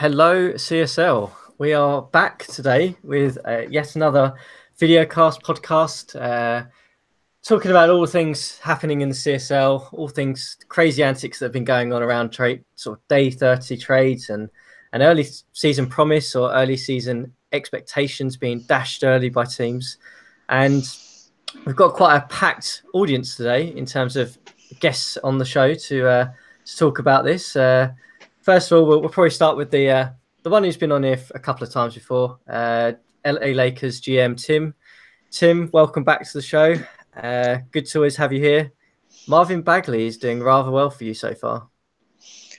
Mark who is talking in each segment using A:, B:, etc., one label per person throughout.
A: Hello, CSL. We are back today with yet another videocast podcast, talking about all things happening in the CSL, all things crazy antics that have been going on around trade, sort of day 30 trades and early season promise or early season expectations being dashed early by teams. And we've got quite a packed audience today in terms of guests on the show to talk about this. First of all, we'll probably start with the one who's been on here a couple of times before, LA Lakers GM Tim. Tim, welcome back to the show. Good to always have you here. Marvin Bagley is doing rather well for you so far.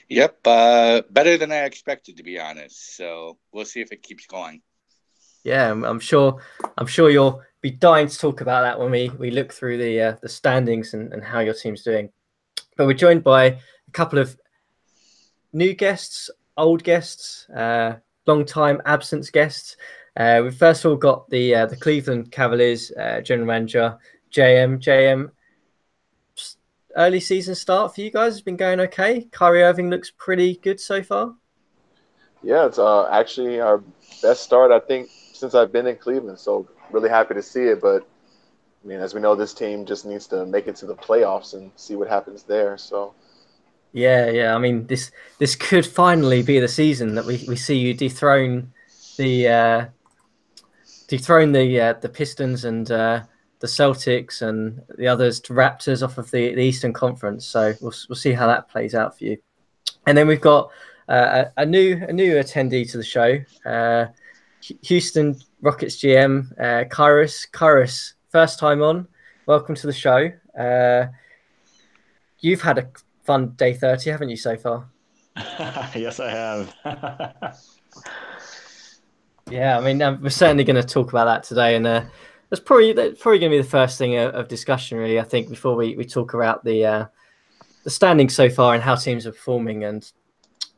B: Yep, better than I expected, to be honest. So we'll see if it keeps going.
A: Yeah, I'm sure you'll be dying to talk about that when we look through the standings and how your team's doing. But we're joined by a couple of new guests, old guests, long-time absence guests. We've first of all got the Cleveland Cavaliers general manager, JM. Early season start for you guys has been going okay. Kyrie Irving looks pretty good so far.
C: Yeah, it's actually our best start, I think, since I've been in Cleveland. So really happy to see it. But, I mean, as we know, this team just needs to make it to the playoffs and see what happens there. So.
A: Yeah. I mean, this could finally be the season that we see you dethrone the Pistons and the Celtics and the others, Raptors off of the Eastern Conference. So we'll see how that plays out for you. And then we've got a new attendee to the show, Houston Rockets GM Kairos. Kairos, first time on. Welcome to the show. You've had a fun day 30, haven't you, so far?
D: Yes, I have.
A: Yeah, I mean, we're certainly going to talk about that today, and that's probably going to be the first thing of discussion, really. I think before we talk about the standings so far and how teams are performing, and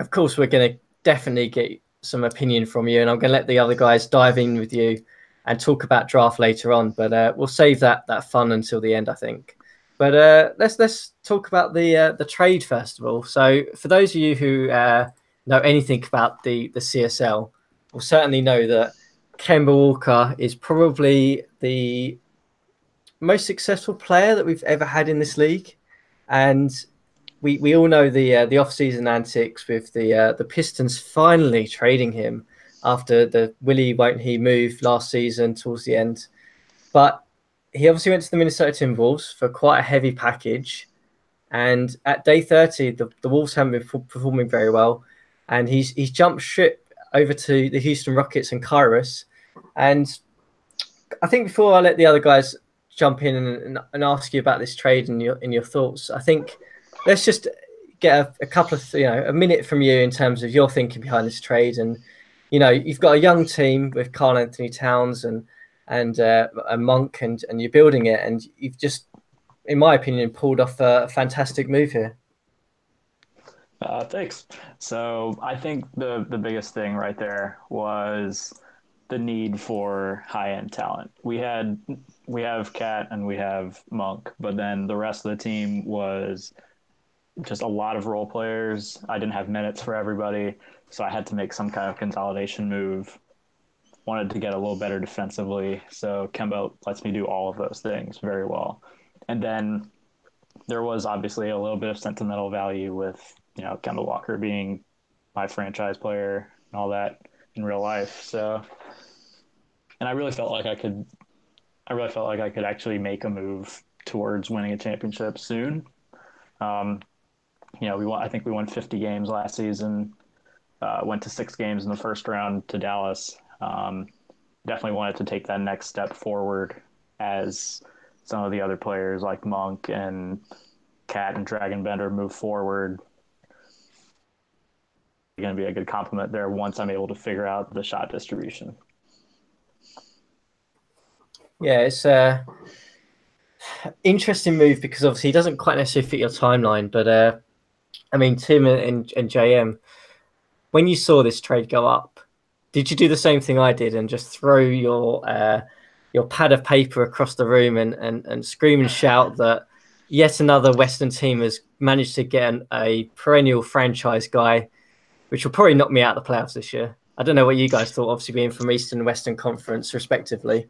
A: of course, we're going to definitely get some opinion from you, and I'm going to let the other guys dive in with you and talk about draft later on. But we'll save that fun until the end, I think. But let's talk about the trade first of all. So for those of you who know anything about the CSL, will certainly know that Kemba Walker is probably the most successful player that we've ever had in this league, and we all know the off-season antics with the Pistons finally trading him after the Willie won't he move last season towards the end. But he obviously went to the Minnesota Timberwolves for quite a heavy package, and at day 30, the Wolves haven't been performing very well, and he's jumped ship over to the Houston Rockets and Kairos. And I think before I let the other guys jump in and ask you about this trade and your thoughts, I think let's just get a couple of a minute from you in terms of your thinking behind this trade. And you've got a young team with Karl Anthony Towns and a Monk, and you're building it, and you've just, in my opinion, pulled off a fantastic move here.
D: Thanks. So I think the biggest thing right there was the need for high-end talent. We have Cat and we have Monk, but then the rest of the team was just a lot of role players. I didn't have minutes for everybody, so I had to make some kind of consolidation move. Wanted to get a little better defensively, so Kemba lets me do all of those things very well. And then there was obviously a little bit of sentimental value with Kemba Walker being my franchise player and all that in real life. So, and I really felt like I could actually make a move towards winning a championship soon. I think we won 50 games last season. Went to 6 games in the first round to Dallas. Definitely wanted to take that next step forward as some of the other players like Monk and Cat and Dragon Bender move forward. Going to be a good compliment there once I'm able to figure out the shot distribution.
A: Yeah, it's a interesting move because obviously he doesn't quite necessarily fit your timeline. But I mean, Tim and JM, when you saw this trade go up, did you do the same thing I did and just throw your pad of paper across the room and scream and shout that yet another Western team has managed to get a perennial franchise guy which will probably knock me out of the playoffs this year. I don't know what you guys thought, obviously being from Eastern and Western Conference, respectively.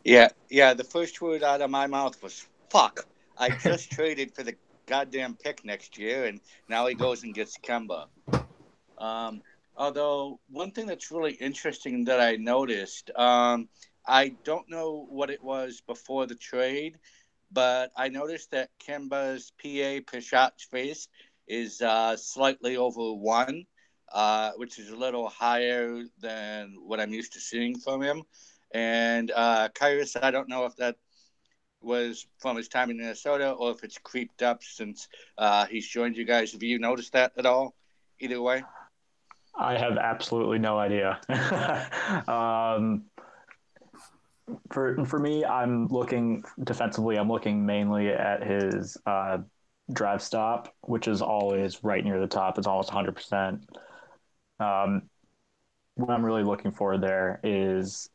B: Yeah. The first word out of my mouth was fuck. I just traded for the goddamn pick next year, and now he goes and gets Kemba. Although one thing that's really interesting that I noticed, I don't know what it was before the trade, but I noticed that Kemba's PA per shot face is slightly over 1, which is a little higher than what I'm used to seeing from him. And Kyrus, I don't know if that was from his time in Minnesota or if it's creeped up since he's joined you guys. Have you noticed that at all? Either way?
D: I have absolutely no idea. For me, I'm looking defensively. I'm looking mainly at his drive stop, which is always right near the top. It's almost 100%. What I'm really looking for there is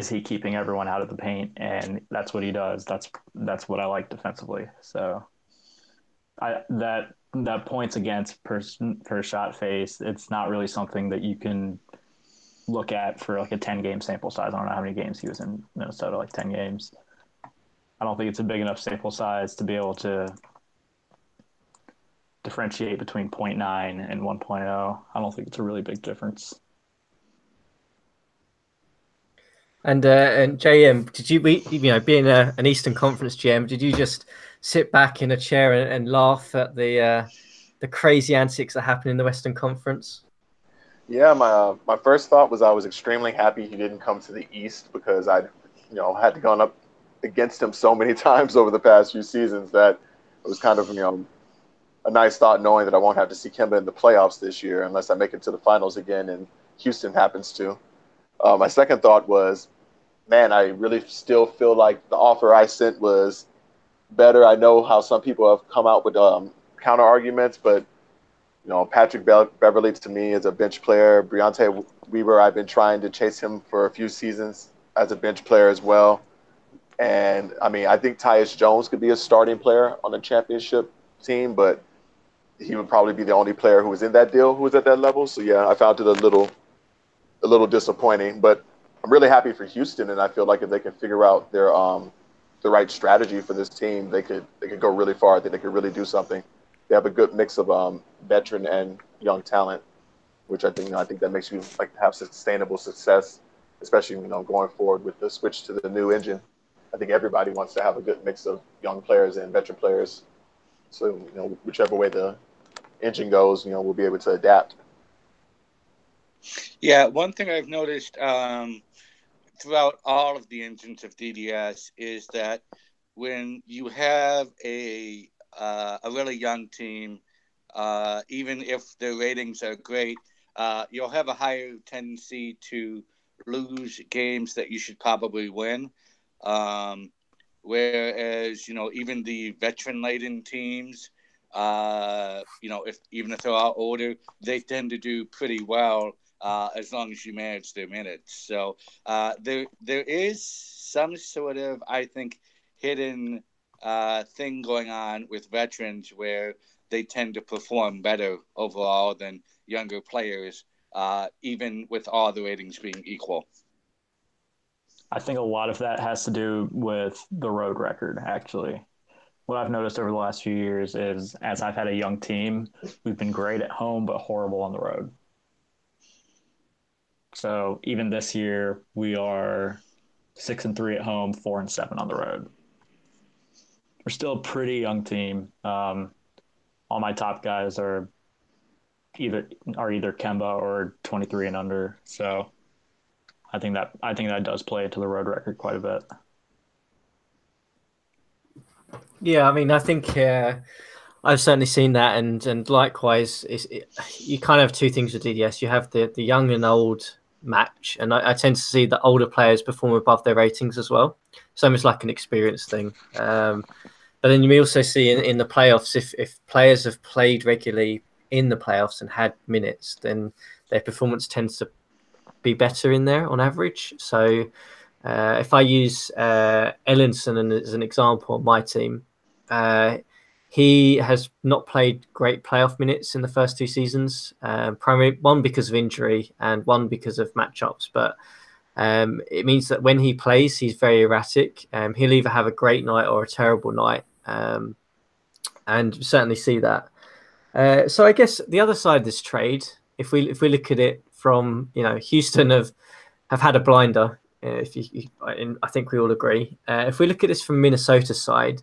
D: he keeping everyone out of the paint, and that's what he does. That's what I like defensively. So that points against per shot face, it's not really something that you can look at for like a 10-game sample size. I don't know how many games he was in Minnesota, like 10 games. I don't think it's a big enough sample size to be able to differentiate between 0.9 and 1.0. I don't think it's a really big difference.
A: And JM, did you being an Eastern Conference GM, did you just sit back in a chair and laugh at the crazy antics that happen in the Western Conference?
C: Yeah, my first thought was I was extremely happy he didn't come to the East, because I had to gone up against him so many times over the past few seasons that it was kind of a nice thought, knowing that I won't have to see Kemba in the playoffs this year unless I make it to the finals again and Houston happens to. My second thought was, man, I really still feel like the offer I sent was better. I know how some people have come out with counter arguments, but Patrick Beverly to me is a bench player. Briante Weaver, I've been trying to chase him for a few seasons as a bench player as well. And I mean, I think Tyus Jones could be a starting player on a championship team, but he would probably be the only player who was in that deal who was at that level. So yeah, I found it a little disappointing, but I'm really happy for Houston, and I feel like if they can figure out their the right strategy for this team, they could go really far. I think they could really do something. They have a good mix of veteran and young talent, which I think that makes you have sustainable success, especially going forward with the switch to the new engine. I think everybody wants to have a good mix of young players and veteran players. So whichever way the engine goes, we'll be able to adapt.
B: Yeah, one thing I've noticed throughout all of the engines of DDS is that when you have a really young team, even if their ratings are great, you'll have a higher tendency to lose games that you should probably win. Whereas, even the veteran-laden teams, if they're all older, they tend to do pretty well as long as you manage their minutes. So there is some sort of, I think, hidden thing going on with veterans where they tend to perform better overall than younger players, even with all the ratings being equal.
D: I think a lot of that has to do with the road record, actually. What I've noticed over the last few years is, as I've had a young team, we've been great at home but horrible on the road. So even this year, we are 6-3 at home, 4-7 on the road. We're still a pretty young team. All my top guys are either Kemba or 23 and under. So I think that does play into the road record quite a bit.
A: Yeah, I mean, I think I've certainly seen that, and likewise, you kind of have two things with DDS. You have the young and old match, and I tend to see the older players perform above their ratings as well. It's almost like an experience thing. But then you may also see in the playoffs, if players have played regularly in the playoffs and had minutes, then their performance tends to be better in there on average. So if I use Ellenson as an example on my team, he has not played great playoff minutes in the first 2 seasons, primarily one because of injury and one because of matchups. But it means that when he plays, he's very erratic. He'll either have a great night or a terrible night, and we certainly see that. So I guess the other side of this trade, if we look at it from, Houston have had a blinder. I think we all agree. If we look at this from Minnesota's side,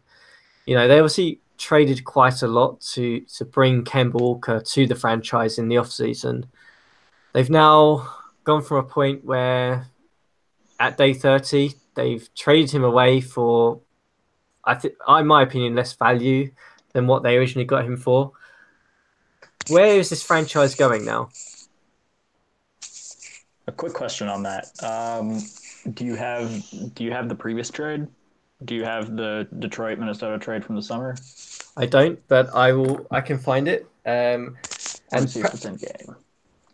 A: they obviously traded quite a lot to bring Kemba Walker to the franchise in the offseason. They've now gone from a point where at day 30, they've traded him away for, in my opinion, less value than what they originally got him for. Where is this franchise going now?
D: A quick question on that. Do you have the previous trade? Do you have the Detroit Minnesota trade from the summer?
A: I don't, but I can find it.
D: And see if it's in game.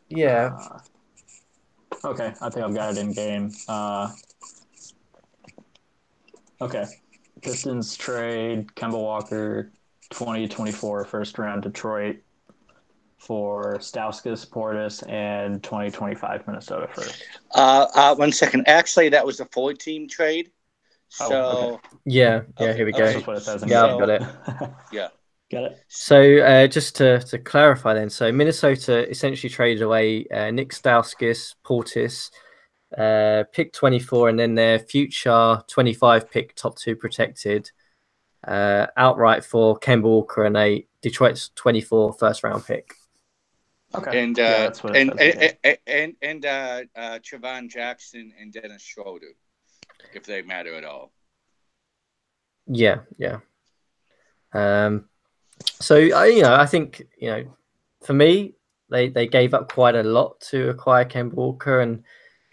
A: Yeah.
D: Okay, I think I've got it in game. Okay. Pistons trade Kemba Walker 2024 first round Detroit for Stauskas, Portis, and 2025 Minnesota first.
B: 1 second. Actually, that was a 4-team trade. So
A: okay. Yeah, here we go.
D: That's what it says in
A: I've got it.
B: Yeah.
D: Got it.
A: So just to clarify then, so Minnesota essentially traded away Nick Stauskas, Portis, pick 24, and then their future 25 pick top 2 protected outright for Kemba Walker and a Detroit's 24 first round pick.
D: Okay.
B: And
D: that's what it says.
B: And Trevon Jackson and Dennis Schroeder, if they matter at all.
A: Yeah. So I think for me, they gave up quite a lot to acquire Kemba Walker and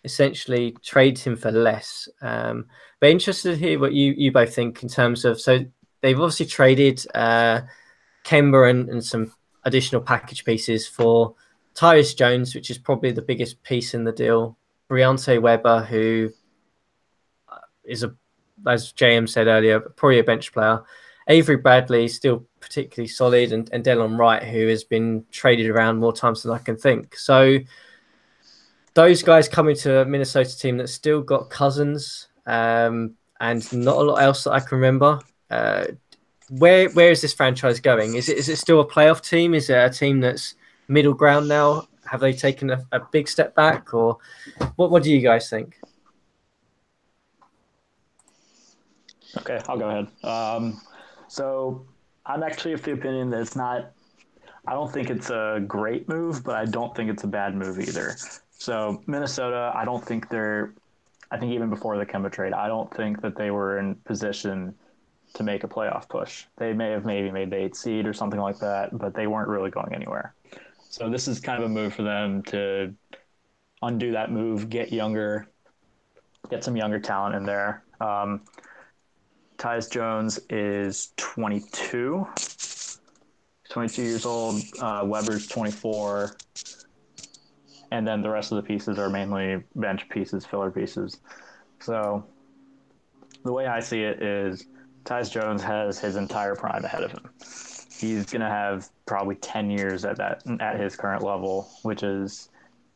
A: essentially trade him for less. But interested to hear what you both think in terms of, so they've obviously traded Kemba and some additional package pieces for Tyus Jones, which is probably the biggest piece in the deal. Briante Weber, who is as JM said earlier, probably a bench player. Avery Bradley still particularly solid, and Delon Wright, who has been traded around more times than I can think. So those guys coming to a Minnesota team that's still got Cousins and not a lot else that I can remember. Where is this franchise going? Is it still a playoff team? Is it a team that's middle ground now? Have they taken a big step back, or what do you guys think?
D: Okay, I'll go ahead. So I'm actually of the opinion that it's not. I don't think it's a great move, but I don't think it's a bad move either. So Minnesota, I think even before the Kemba trade, I don't think that they were in position to make a playoff push. They may have maybe made the 8th seed or something like that, but they weren't really going anywhere. So this is kind of a move for them to undo that move, get some younger talent in there. Tyus Jones is 22 years old. Weber's 24. And then the rest of the pieces are mainly bench pieces, filler pieces. So the way I see it is Tyus Jones has his entire prime ahead of him. He's going to have probably 10 years at his current level, which is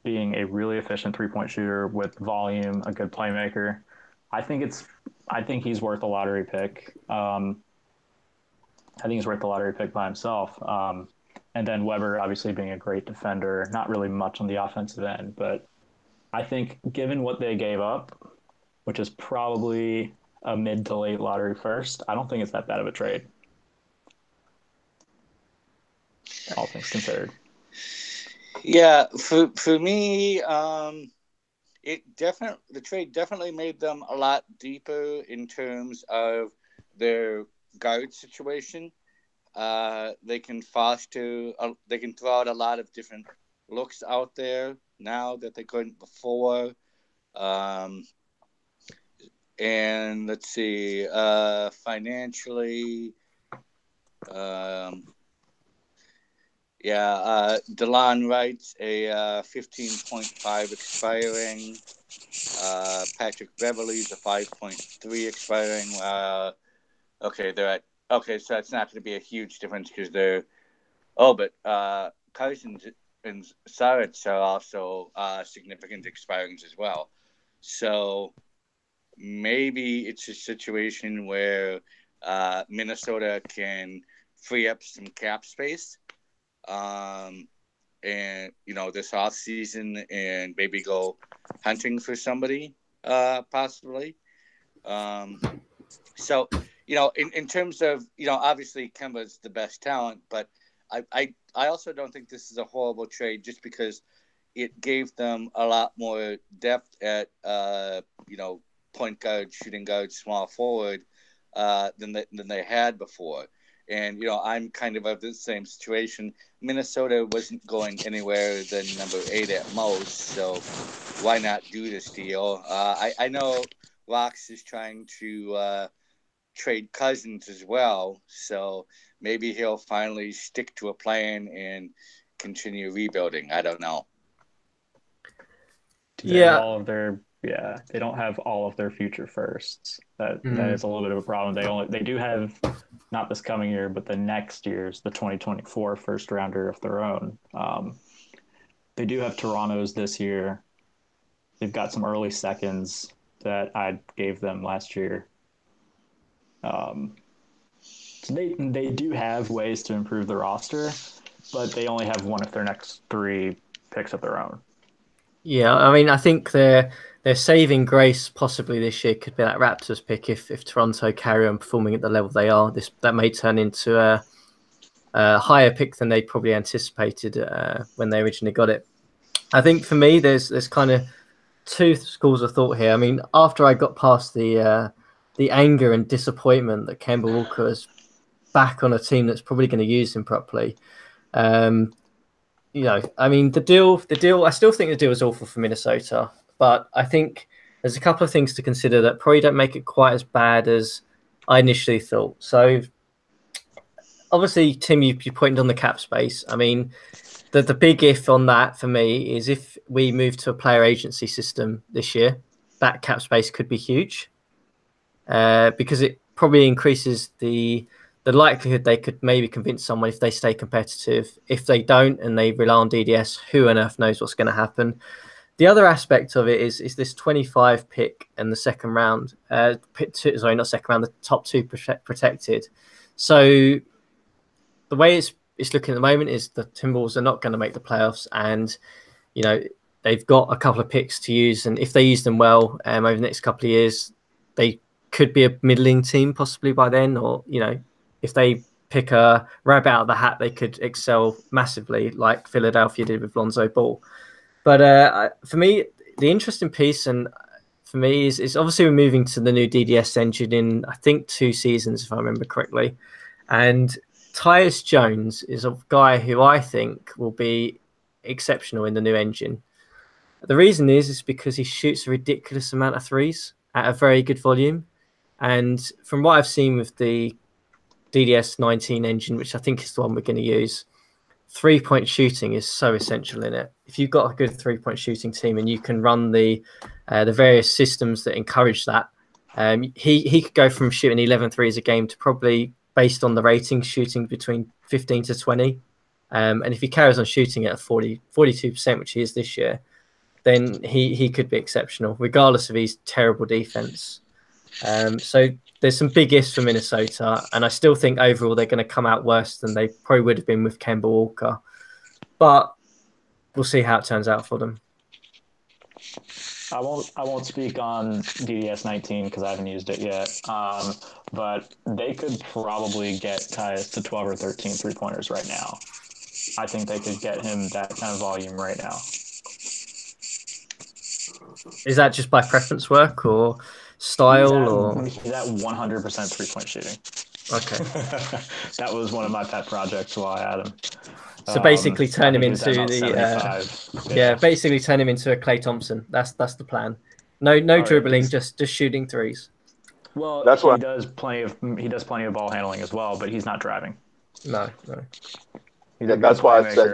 D: being a really efficient three-point shooter with volume, a good playmaker. I think he's worth a lottery pick. I think he's worth the lottery pick by himself. And then Weber, obviously being a great defender, not really much on the offensive end. But I think given what they gave up, which is probably a mid to late lottery first, I don't think it's that bad of a trade. All things considered.
B: Yeah, for me, the trade definitely made them a lot deeper in terms of their guard situation. They can throw out a lot of different looks out there now that they couldn't before. And let's see, financially, DeLon Wright's a 15.5 expiring. Patrick Beverley's a 5.3 expiring. Okay, they're at Okay, so that's not going to be a huge difference because they're. Oh, but Cousins and Saric are also significant expirings as well. So maybe it's a situation where Minnesota can free up some cap space, and this off season, and maybe go hunting for somebody, possibly. Um, so in terms of obviously Kemba's the best talent, but I also don't think this is a horrible trade just because it gave them a lot more depth at point guard, shooting guard, small forward than they had before. And I'm kind of the same situation. Minnesota wasn't going anywhere than number 8 at most, so why not do this deal? I know Rox is trying to trade Cousins as well, so maybe he'll finally stick to a plan and continue rebuilding. I don't know.
A: Yeah.
D: They don't have all of their future firsts. That is a little bit of a problem. They do have, not this coming year, but the next year's, the 2024 first rounder of their own. They do have Toronto's this year. They've got some early seconds that I gave them last year. So they do have ways to improve the roster, but they only have one of their next 3 picks of their own.
A: Yeah, I mean, I think their saving grace possibly this year could be that Raptors pick if Toronto carry on performing at the level they are. That may turn into a higher pick than they probably anticipated when they originally got it. I think for me, there's kind of 2 schools of thought here. I mean, after I got past the anger and disappointment that Kemba Walker is back on a team that's probably going to use him properly. I mean, the deal. I still think the deal is awful for Minnesota, but I think there's a couple of things to consider that probably don't make it quite as bad as I initially thought. So, obviously, Tim, you pointed on the cap space. I mean, the big if on that for me is if we move to a player agency system this year, that cap space could be huge because it probably increases the likelihood they could maybe convince someone if they stay competitive. If they don't and they rely on DDS, who on earth knows what's going to happen? The other aspect of it is this 25 pick and the second round. Not second round, the top 2 protected. So the way it's looking at the moment is the Timberwolves are not going to make the playoffs, and they've got a couple of picks to use, and if they use them well over the next couple of years, they could be a middling team possibly by then, or if they pick a rabbit out of the hat, they could excel massively like Philadelphia did with Lonzo Ball. But for me, the interesting piece, and for me, is obviously we're moving to the new DDS engine in, I think, 2 seasons, if I remember correctly. And Tyus Jones is a guy who I think will be exceptional in the new engine. The reason is because he shoots a ridiculous amount of threes at a very good volume. And from what I've seen with the DDS 19 engine, which I think is the one we're going to use, 3-point shooting is so essential in it. If you've got a good 3-point shooting team and you can run the various systems that encourage that, he could go from shooting 11 threes a game to probably, based on the ratings, shooting between 15 to 20. And if he carries on shooting at 42%, which he is this year, then he could be exceptional, regardless of his terrible defense. So there's some big ifs for Minnesota, and I still think overall they're going to come out worse than they probably would have been with Kemba Walker. But we'll see how it turns out for them.
D: I won't speak on DDS 19 because I haven't used it yet. But they could probably get Tyus to 12 or 13 3-pointers right now. I think they could get him that kind of volume right now.
A: Is that just by preference work or style?
D: He's at 100% 3-point shooting.
A: Okay.
D: That was one of my pet projects while I had him.
A: So basically turn him into basically turn him into a Klay Thompson. That's the plan. No dribbling, just shooting threes.
D: Well, he does plenty of ball handling as well, but he's not driving.
A: No.
C: That's why I said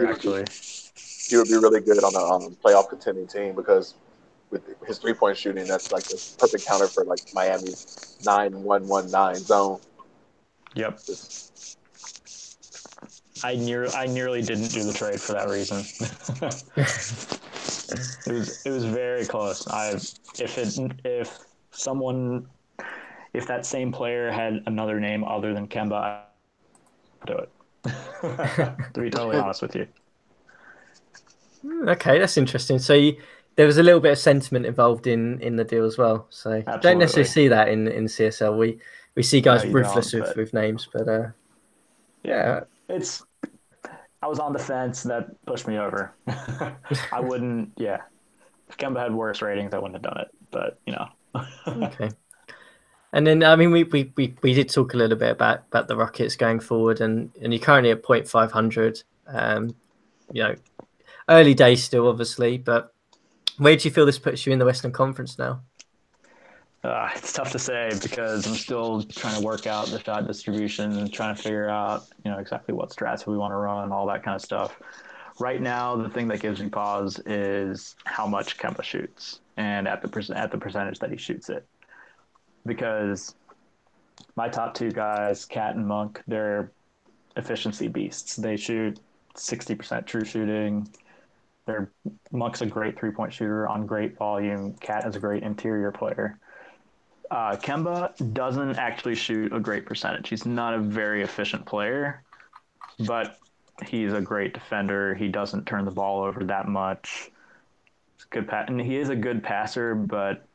C: he would be really good on a playoff contending team, because with his 3-point shooting, that's like the perfect counter for like Miami's 9-1-1-9 zone.
D: Yep. I nearly didn't do the trade for that reason. It was very close. If that same player had another name other than Kemba, I'd do it. To be totally honest with you.
A: Okay, that's interesting. So there was a little bit of sentiment involved in the deal as well. So
D: Absolutely.
A: don't necessarily see that in CSL. We see guys ruthless with names, but yeah.
D: I was on the fence. That pushed me over. I wouldn't. Yeah, if Kemba had worse ratings, I wouldn't have done it. But
A: Okay. And then I mean we did talk a little bit about the Rockets going forward, and you're currently at 0.500. Early days still, obviously, but where do you feel this puts you in the Western Conference now?
D: It's tough to say because I'm still trying to work out the shot distribution and trying to figure out, exactly what strats we want to run, all that kind of stuff. Right now, the thing that gives me pause is how much Kemba shoots and at the percentage that he shoots it. Because my top two guys, Cat and Monk, they're efficiency beasts. They shoot 60% true shooting. Monk's a great three-point shooter on great volume. Cat is a great interior player. Kemba doesn't actually shoot a great percentage. He's not a very efficient player, but he's a great defender. He doesn't turn the ball over that much. And he is a good passer, but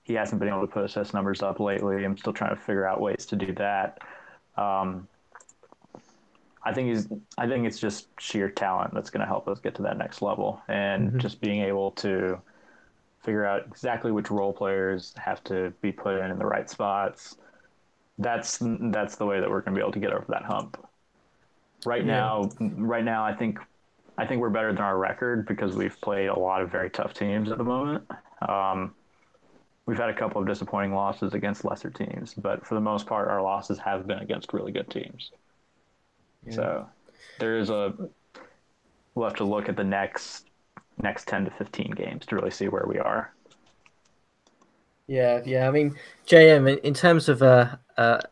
D: he hasn't been able to put assist numbers up lately. I'm still trying to figure out ways to do that. I think it's just sheer talent that's going to help us get to that next level, and just being able to figure out exactly which role players have to be put in the right spots. That's the way that we're going to be able to get over that hump. Right now, I think we're better than our record because we've played a lot of very tough teams at the moment. We've had a couple of disappointing losses against lesser teams, but for the most part, our losses have been against really good teams. Yeah. So we'll have to look at the next 10 to 15 games to really see where we are.
A: Yeah. I mean, JM, in terms of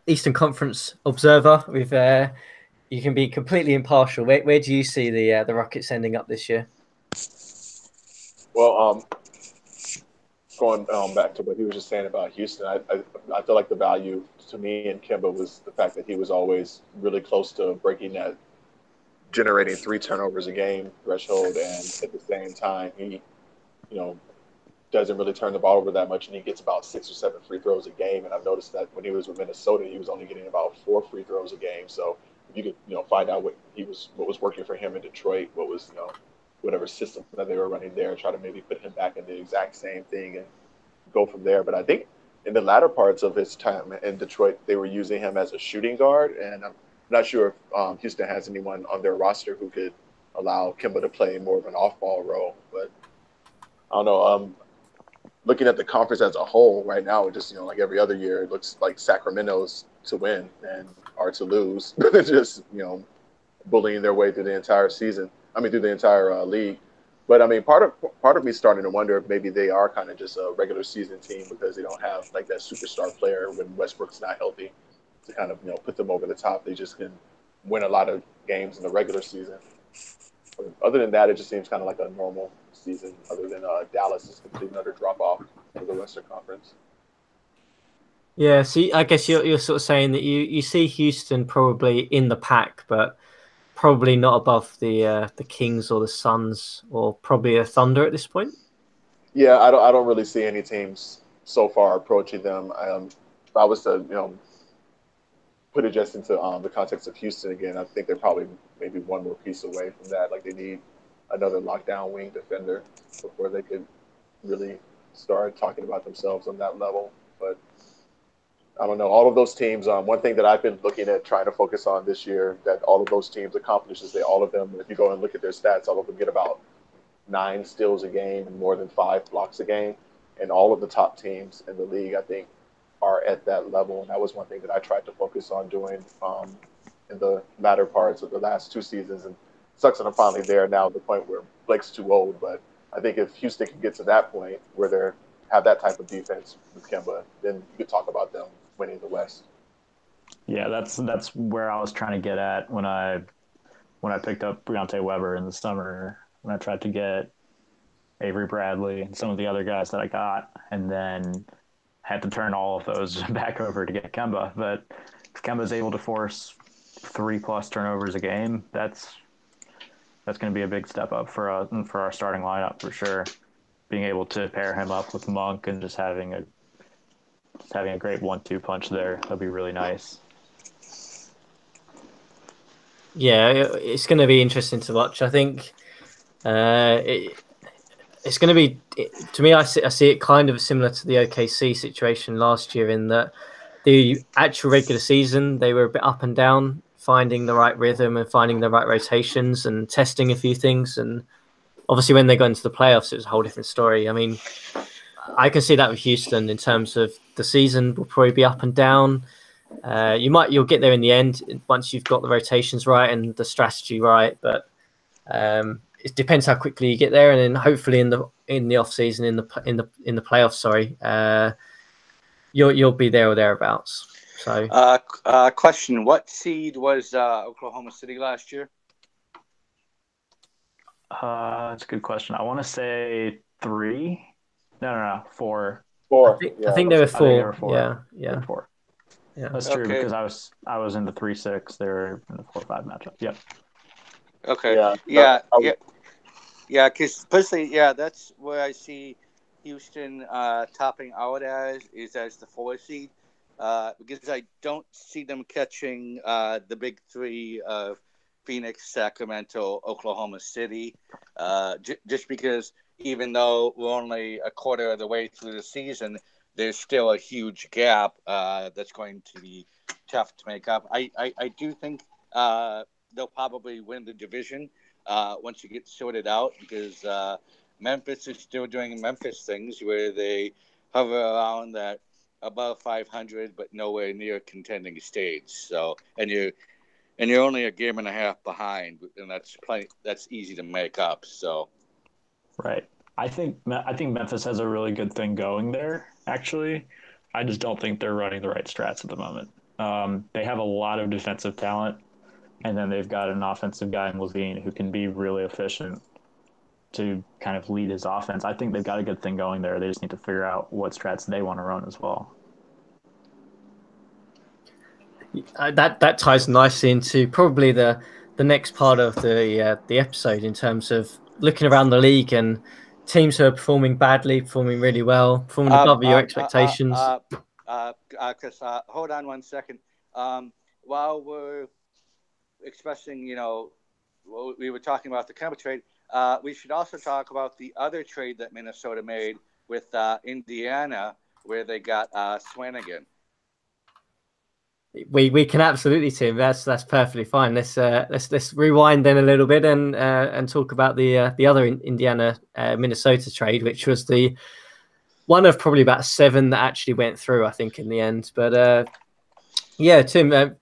A: Eastern Conference observer, you can be completely impartial. Where do you see the Rockets ending up this year?
C: Well, going back to what he was just saying about Houston, I feel like the value to me in Kemba was the fact that he was always really close to breaking that generating 3 turnovers a game threshold, and at the same time he doesn't really turn the ball over that much, and he gets about 6 or 7 free throws a game. And I've noticed that when he was with Minnesota, he was only getting about 4 free throws a game. So if you could find out what was working for him in Detroit, what was whatever system that they were running there, try to maybe put him back in the exact same thing and go from there. But I think in the latter parts of his time in Detroit, they were using him as a shooting guard, and I'm not sure if Houston has anyone on their roster who could allow Kemba to play more of an off-ball role. But I don't know. Looking at the conference as a whole right now, it just like every other year, it looks like Sacramento's to win and are to lose. Just bullying their way through the entire season. Through the entire league. But part of me starting to wonder if maybe they are kind of just a regular season team because they don't have like that superstar player when Westbrook's not healthy to kind of put them over the top. They just can win a lot of games in the regular season. But other than that, it just seems kind of like a normal season. Other than Dallas is complete another drop off for the Western Conference.
A: Yeah, see, I guess you're sort of saying that you see Houston probably in the pack, but probably not above the Kings or the Suns or probably the Thunder at this point.
C: Yeah, I don't really see any teams so far approaching them. If I was to put it just into the context of Houston again, I think they're probably maybe one more piece away from that. Like they need another lockdown wing defender before they could really start talking about themselves on that level. But I don't know. All of those teams, one thing that I've been looking at trying to focus on this year that all of those teams accomplish is all of them, if you go and look at their stats, all of them get about 9 steals a game and more than 5 blocks a game. And all of the top teams in the league, I think, are at that level. And that was one thing that I tried to focus on doing in the latter parts of the last 2 seasons. And it sucks that I'm finally there now at the point where Blake's too old. But I think if Houston can get to that point where they have that type of defense with Kemba, then you could talk about them winning the West.
D: Yeah, that's where I was trying to get at when I picked up Briante Weber in the summer, when I tried to get Avery Bradley and some of the other guys that I got, and then had to turn all of those back over to get Kemba. But if Kemba's able to force 3+ turnovers a game, that's going to be a big step up for our starting lineup for sure. Being able to pair him up with Monk and just having a great 1-2 punch there, that'd be really nice.
A: Yeah, it's going to be interesting to watch. I think it's going to be, to me, I see it kind of similar to the OKC situation last year, in that the actual regular season, they were a bit up and down, finding the right rhythm and finding the right rotations and testing a few things. And obviously when they got into the playoffs, it was a whole different story. I mean, I can see that with Houston in terms of the season will probably be up and down. You'll get there in the end once you've got the rotations right and the strategy right, but it depends how quickly you get there, and then hopefully in the off season, in the playoffs, you'll be there or thereabouts. So,
B: question: what seed was Oklahoma City last year?
D: That's a good question. I want to say 3. No, 4.
C: 4.
A: I think they were 4.
D: I think they were 4.
A: Yeah.
D: 4.
A: Yeah,
D: that's true, because I was in the 3-6. They were in the 4-5 matchup. Yep.
B: Okay. Yeah. Because personally, that's where I see Houston topping out as the 4 seed, because I don't see them catching the big 3 of Phoenix, Sacramento, Oklahoma City, just because even though we're only a quarter of the way through the season, there's still a huge gap that's going to be tough to make up. I do think they'll probably win the division once you get sorted out, because Memphis is still doing Memphis things where they hover around that above 500 but nowhere near contending stage. So and you're only a game and a half behind, and that's easy to make up. So
D: right. I think Memphis has a really good thing going there, actually. I just don't think they're running the right strats at the moment. They have a lot of defensive talent, and then they've got an offensive guy in Levine who can be really efficient to kind of lead his offense. I think they've got a good thing going there. They just need to figure out what strats they want to run as well.
A: That ties nicely into probably the next part of the episode, in terms of looking around the league and teams who are performing badly, performing really well, performing above your expectations.
B: Chris, hold on 1 second. While we're expressing, we were talking about the Kemba trade, we should also talk about the other trade that Minnesota made with Indiana, where they got Swanigan.
A: We can absolutely, Tim. That's perfectly fine. Let's rewind then a little bit and talk about the other Indiana Minnesota trade, which was the one of probably about 7 that actually went through, I think, in the end. But Tim,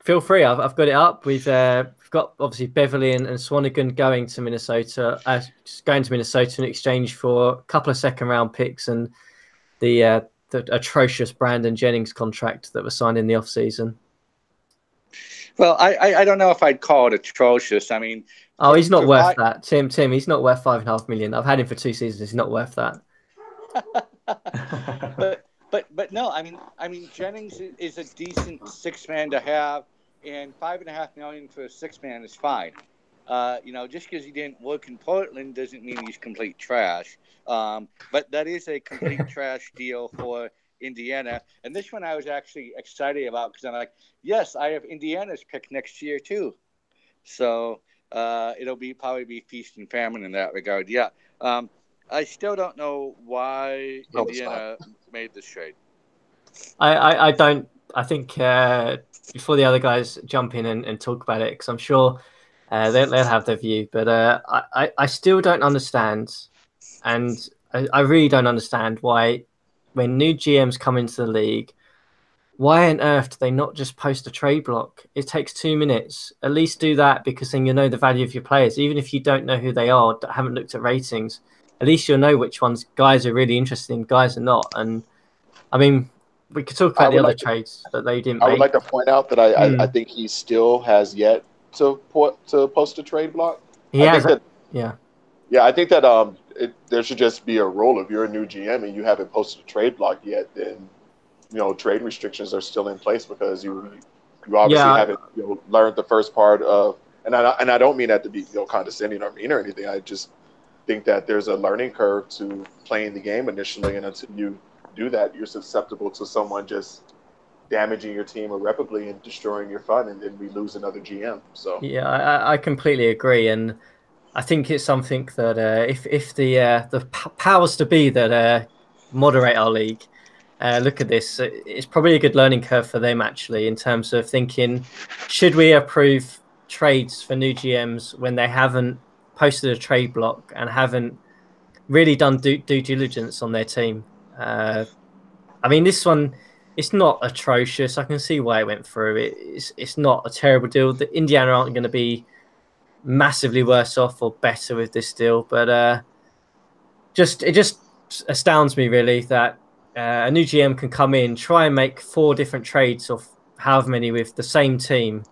A: feel free. I've got it up. We've got obviously Beverly and Swanigan going to Minnesota in exchange for a couple of second-round picks and the atrocious Brandon Jennings contract that was signed in the offseason.
B: Well, I don't know if I'd call it atrocious. I mean,
A: he's not worth that, Tim. He's not worth $5.5 million. I've had him for 2 seasons. He's not worth that.
B: but no, I mean, Jennings is a decent 6-man to have, and $5.5 million for a 6-man is fine. Just because he didn't work in Portland doesn't mean he's complete trash. But that is a complete trash deal for Indiana. And this one I was actually excited about, because I'm like, yes, I have Indiana's pick next year too. So it'll probably be feast and famine in that regard. Yeah. I still don't know why Indiana made this trade.
A: I don't. I think before the other guys jump in and talk about it, because I'm sure they'll have their view. But I still don't understand, and I really don't understand why, when new GMs come into the league, why on earth do they not just post a trade block? It takes 2 minutes. At least do that, because then you know the value of your players. Even if you don't know who they are, haven't looked at ratings, at least you'll know which ones guys are really interested in, guys are not. And I mean, we could talk about the other trades that they didn't
C: I would
A: make.
C: like to point out that I think he still has yet to post a trade block.
A: He
C: I
A: has,
C: think that
A: yeah.
C: Yeah, I think that there should just be a rule. If you're a new GM and you haven't posted a trade block yet, then trade restrictions are still in place because you obviously
A: Yeah,
C: haven't learned the first part of. And I don't mean that to be condescending or mean or anything. I just think that there's a learning curve to playing the game initially, and until you do that, you're susceptible to someone just damaging your team irreparably and destroying your fun, and then we lose another GM. So
A: yeah, I completely agree, and I think it's something that if the powers to be that moderate our league look at this, it's probably a good learning curve for them actually in terms of thinking, should we approve trades for new GMs when they haven't posted a trade block and haven't really done due diligence on their team? I mean, this one, it's not atrocious. I can see why it went through. It's not a terrible deal. The Indiana aren't going to be massively worse off or better with this deal, but it just astounds me really that a new GM can come in, try and make 4 different trades of however many with the same team,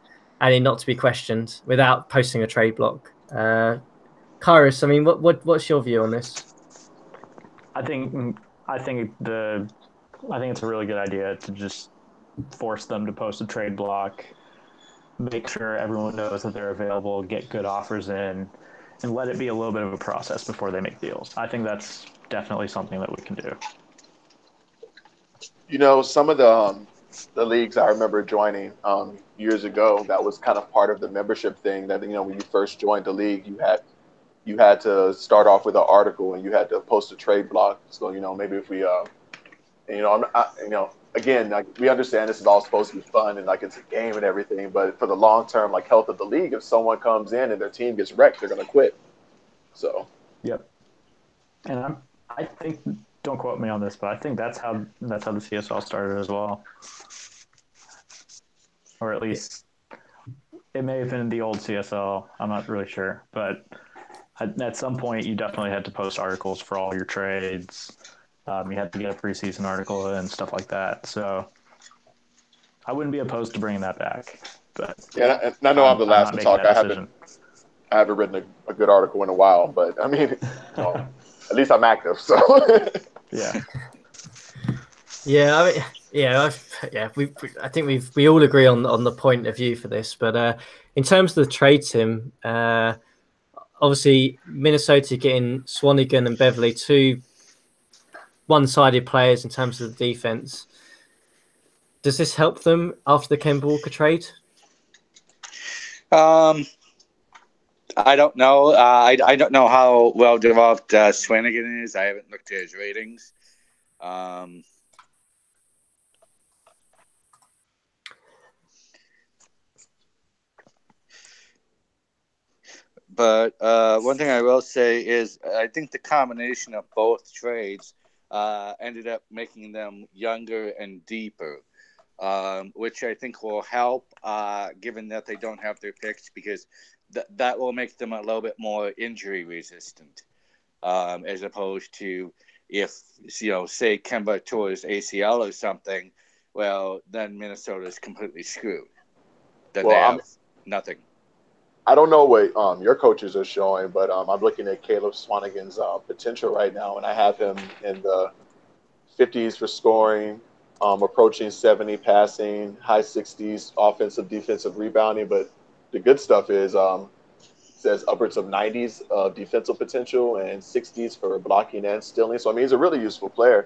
A: and it not to be questioned without posting a trade block. Kairos, I mean, what's your view on this?
D: I think it's a really good idea to just force them to post a trade block, make sure everyone knows that they're available, get good offers in, and let it be a little bit of a process before they make deals. I think that's definitely something that we can do.
C: Some of the leagues I remember joining years ago, that was kind of part of the membership thing. That when you first joined the league, you had to start off with an article and you had to post a trade block. So maybe if we again, like, we understand this is all supposed to be fun and like it's a game and everything, but for the long term like health of the league, if someone comes in and their team gets wrecked, they're going to quit. So
D: Yep. And I think, don't quote me on this, but I think that's how the CSL started as well, or at least it may have been the old CSL. I'm not really sure, but at some point you definitely had to post articles for all your trades. You had to get a preseason article and stuff like that. So I wouldn't be opposed to bringing that back. But
C: yeah, and I know I'm the last to talk. I haven't written a good article in a while, but I mean, at least I'm active. So
D: yeah.
A: Yeah, I mean, I think we all agree on the point of view for this. But in terms of the trade, Tim, obviously Minnesota getting Swanigan and Beverly, 2 one-sided players in terms of the defense. Does this help them after the Kemba Walker trade?
B: I don't know. I don't know how well developed Swanigan is. I haven't looked at his ratings. But one thing I will say is I think the combination of both trades ended up making them younger and deeper, which I think will help given that they don't have their picks, because that will make them a little bit more injury resistant, as opposed to if, say Kemba tore his ACL or something, well, then Minnesota's completely screwed. Then they have nothing.
C: I don't know what your coaches are showing, but I'm looking at Caleb Swanigan's potential right now, and I have him in the 50s for scoring, approaching 70 passing, high 60s offensive, defensive rebounding. But the good stuff is says upwards of 90s defensive potential and 60s for blocking and stealing. So I mean, he's a really useful player.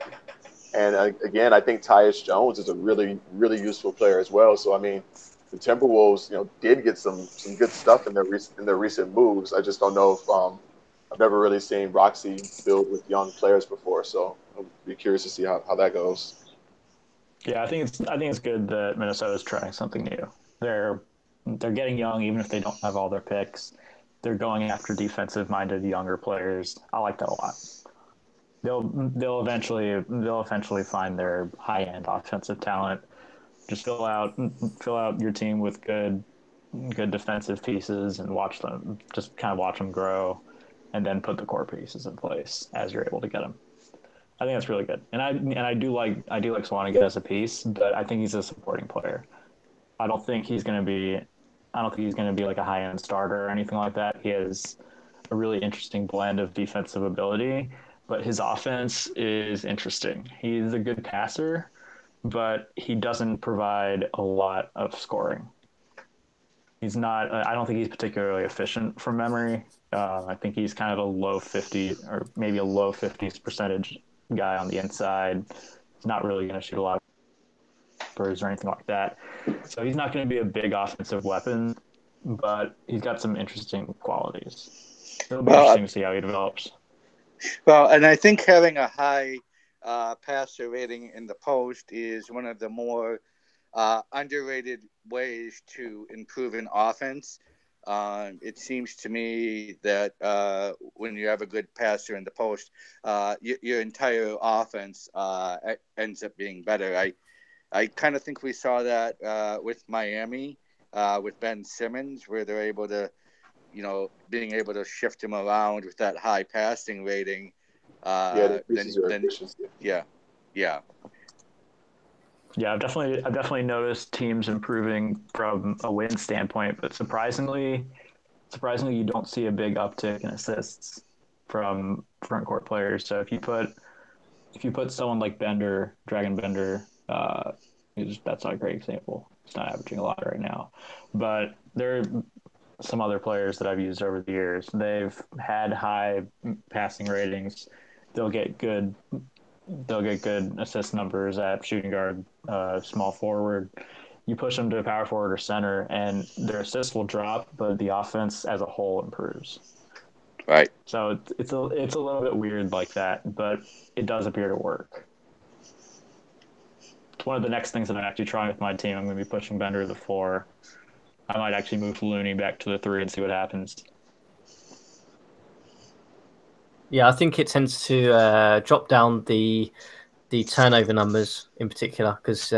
C: And again, I think Tyus Jones is a really, really useful player as well. So I mean, the Timberwolves, did get some good stuff in their recent moves. I just don't know if I've never really seen Roxy build with young players before, so I'll be curious to see how that goes.
D: Yeah, I think it's good that Minnesota's trying something new. They're getting young, even if they don't have all their picks. They're going after defensive-minded younger players. I like that a lot. They'll eventually find their high-end offensive talent. Just fill out your team with good defensive pieces and watch them grow, and then put the core pieces in place as you're able to get them. I think that's really good. And I do like Swanigan as a piece, but I think he's a supporting player. I don't think he's going to be like a high end starter or anything like that. He has a really interesting blend of defensive ability, but his offense is interesting. He's a good passer, but he doesn't provide a lot of scoring. He's not. I don't think he's particularly efficient from memory. I think he's kind of a low 50 or maybe a low 50s percentage guy on the inside. He's not really going to shoot a lot of birds or anything like that. So he's not going to be a big offensive weapon, but he's got some interesting qualities. It'll be interesting to see how he develops.
B: Well, and I think having a high passer rating in the post is one of the more underrated ways to improve an offense. It seems to me that when you have a good passer in the post, your entire offense ends up being better. I kind of think we saw that with Miami, with Ben Simmons, where they're able to, being able to shift him around with that high passing rating.
C: It increases your efficiency.
B: Yeah.
D: Yeah, I've definitely noticed teams improving from a win standpoint, but surprisingly, you don't see a big uptick in assists from front court players. So if you put someone like Bender, Dragon Bender, that's not a great example. He's not averaging a lot right now, but there are some other players that I've used over the years. They've had high passing ratings. They'll get good assist numbers at shooting guard, small forward. You push them to a power forward or center, and their assists will drop, but the offense as a whole improves.
B: Right.
D: So it's a little bit weird like that, but it does appear to work. It's one of the next things that I'm actually trying with my team. I'm going to be pushing Bender to the 4. I might actually move Looney back to the 3 and see what happens.
A: Yeah, I think it tends to drop down the turnover numbers in particular, because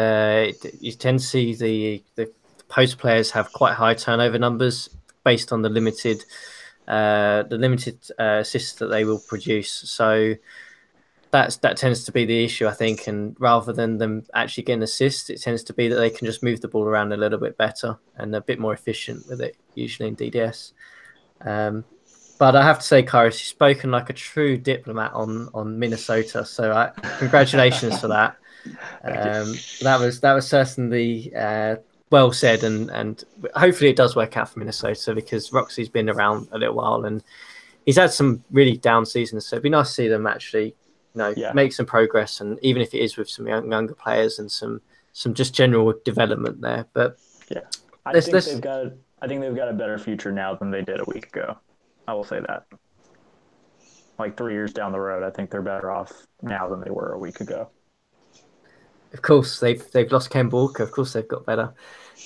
A: you tend to see the post players have quite high turnover numbers based on the limited assists that they will produce. So that tends to be the issue, I think. And rather than them actually getting assists, it tends to be that they can just move the ball around a little bit better and a bit more efficient with it, usually in DDS. But I have to say, Kairos, you've spoken like a true diplomat on Minnesota. So congratulations for that. That was certainly well said, and hopefully it does work out for Minnesota, because Roxy's been around a little while and he's had some really down seasons. So it'd be nice to see them actually, make some progress, and even if it is with some younger players and some just general development there. But
D: yeah, I think they've got a better future now than they did a week ago. I will say that. Like 3 years down the road, I think they're better off now than they were a week ago.
A: Of course, they've lost Ken Walker. Of course, they've got better.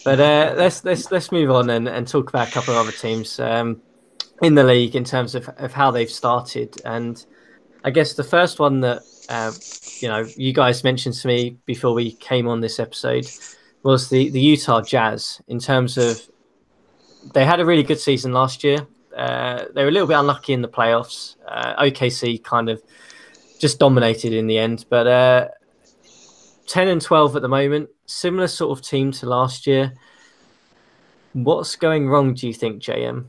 A: But let's move on and talk about a couple of other teams in the league in terms of how they've started. And I guess the first one that you guys mentioned to me before we came on this episode was the Utah Jazz. In terms of, they had a really good season last year. They were a little bit unlucky in the playoffs. OKC kind of just dominated in the end, but 10-12 at the moment, similar sort of team to last year. What's going wrong, do you think, JM?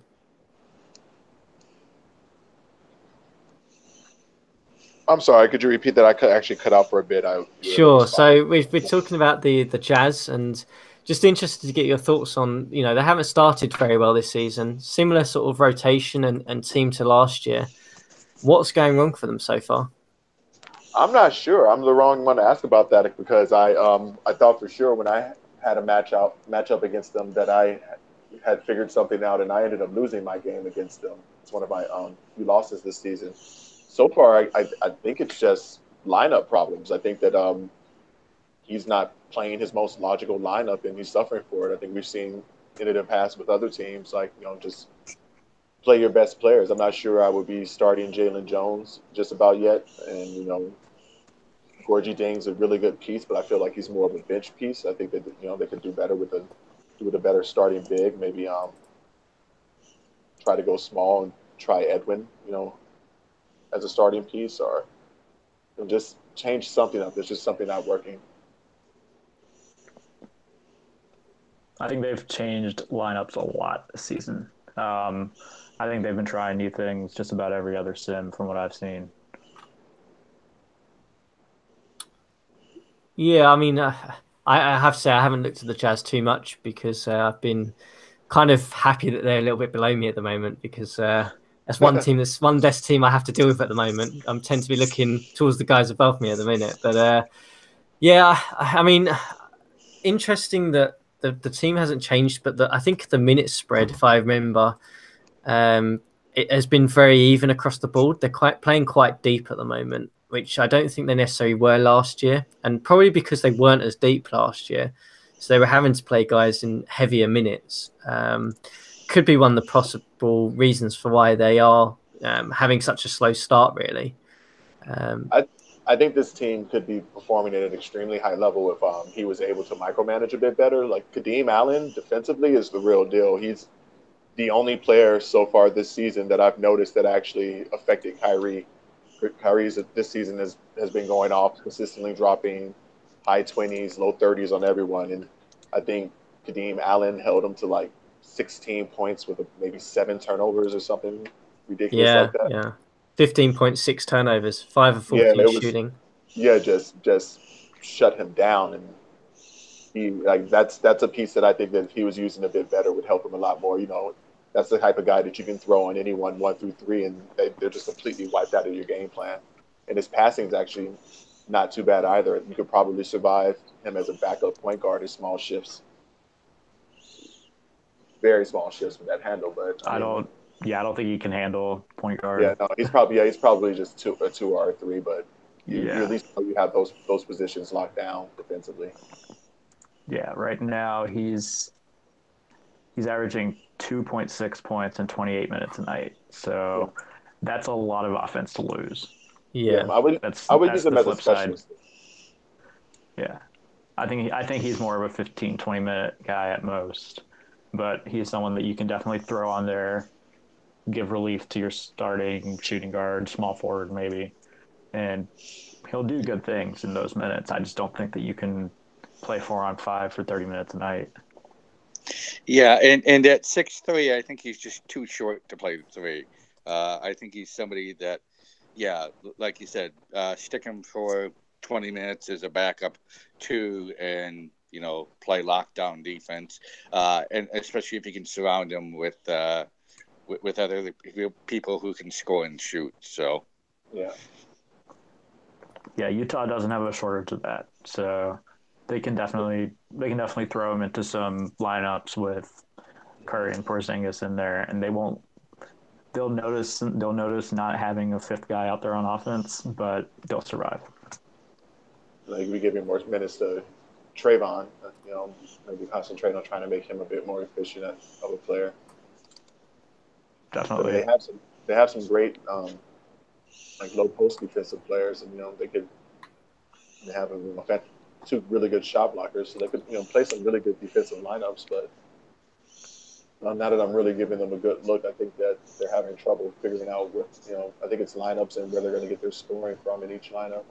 C: I'm sorry, could you repeat that? I could actually cut out for a bit.
A: Sure. So we've been talking about the Jazz, and just interested to get your thoughts on, they haven't started very well this season. Similar sort of rotation and team to last year. What's going wrong for them so far?
C: I'm not sure. I'm the wrong one to ask about that, because I thought for sure when I had a matchup against them that I had figured something out, and I ended up losing my game against them. It's one of my few losses this season. So far, I think it's just lineup problems. I think that he's not playing his most logical lineup, and he's suffering for it. I think we've seen in the past with other teams, like, just play your best players. I'm not sure I would be starting Jalen Jones just about yet. And, Gorgie Ding's a really good piece, but I feel like he's more of a bench piece. I think that, they could do better with a better starting big. Maybe try to go small and try Edwin, as a starting piece, or and just change something up. There's just something not working.
D: I think they've changed lineups a lot this season. I think they've been trying new things just about every other sim from what I've seen.
A: Yeah, I mean, I have to say I haven't looked at the Jazz too much because I've been kind of happy that they're a little bit below me at the moment because that's one desk team I have to deal with at the moment. I tend to be looking towards the guys above me at the minute, but yeah, I mean, interesting that the team hasn't changed, but I think the minute spread, if I remember, it has been very even across the board. They're playing quite deep at the moment, which I don't think they necessarily were last year, and probably because they weren't as deep last year, so they were having to play guys in heavier minutes. Could be one of the possible reasons for why they are having such a slow start, really.
C: I think this team could be performing at an extremely high level if he was able to micromanage a bit better. Like Kadeem Allen, defensively, is the real deal. He's the only player so far this season that I've noticed that actually affected Kyrie. Kyrie's this season has been going off, consistently dropping high 20s, low 30s on everyone. And I think Kadeem Allen held him to like 16 points with maybe 7 turnovers or something ridiculous like that.
A: Yeah. 15.6 turnovers, 5 of 14
C: Yeah, it was
A: shooting.
C: yeah, just shut him down, and he like that's a piece that I think that if he was using a bit better would help him a lot more. That's the type of guy that you can throw on anyone 1 through 3, and they're just completely wiped out of your game plan. And his passing is actually not too bad either. You could probably survive him as a backup point guard in small shifts, very small shifts with that handle. But
D: I don't think he can handle point guard.
C: Yeah, no, he's probably just a 2 or a 3, but you at least know you have those positions locked down defensively.
D: Yeah, right now he's averaging 2.6 points in 28 minutes a night. So that's a lot of offense to lose.
A: Yeah,
C: I would use him as a specialist.
D: Yeah, I think he's more of a 15, 20-minute guy at most, but he's someone that you can definitely throw on there, give relief to your starting shooting guard, small forward maybe, and he'll do good things in those minutes. I just don't think that you can play 4-on-5 for 30 minutes a night.
B: Yeah, and at 6'3", I think he's just too short to play the 3. I think he's somebody that, like you said, stick him for 20 minutes as a backup 2 and, play lockdown defense. And especially if you can surround him with other people who can score and shoot. So,
D: yeah, Utah doesn't have a shortage of that. So they can definitely throw him into some lineups with Curry and Porzingis in there, and they'll notice not having a 5th guy out there on offense, but they'll survive.
C: Like we give him more minutes to Trayvon, maybe concentrate on trying to make him a bit more efficient of a player.
D: Definitely,
C: but they have some great like low post defensive players, and they have 2 really good shot blockers, so they could play some really good defensive lineups. But now that I'm really giving them a good look, I think that they're having trouble figuring out what I think it's lineups and where they're going to get their scoring from in each lineup.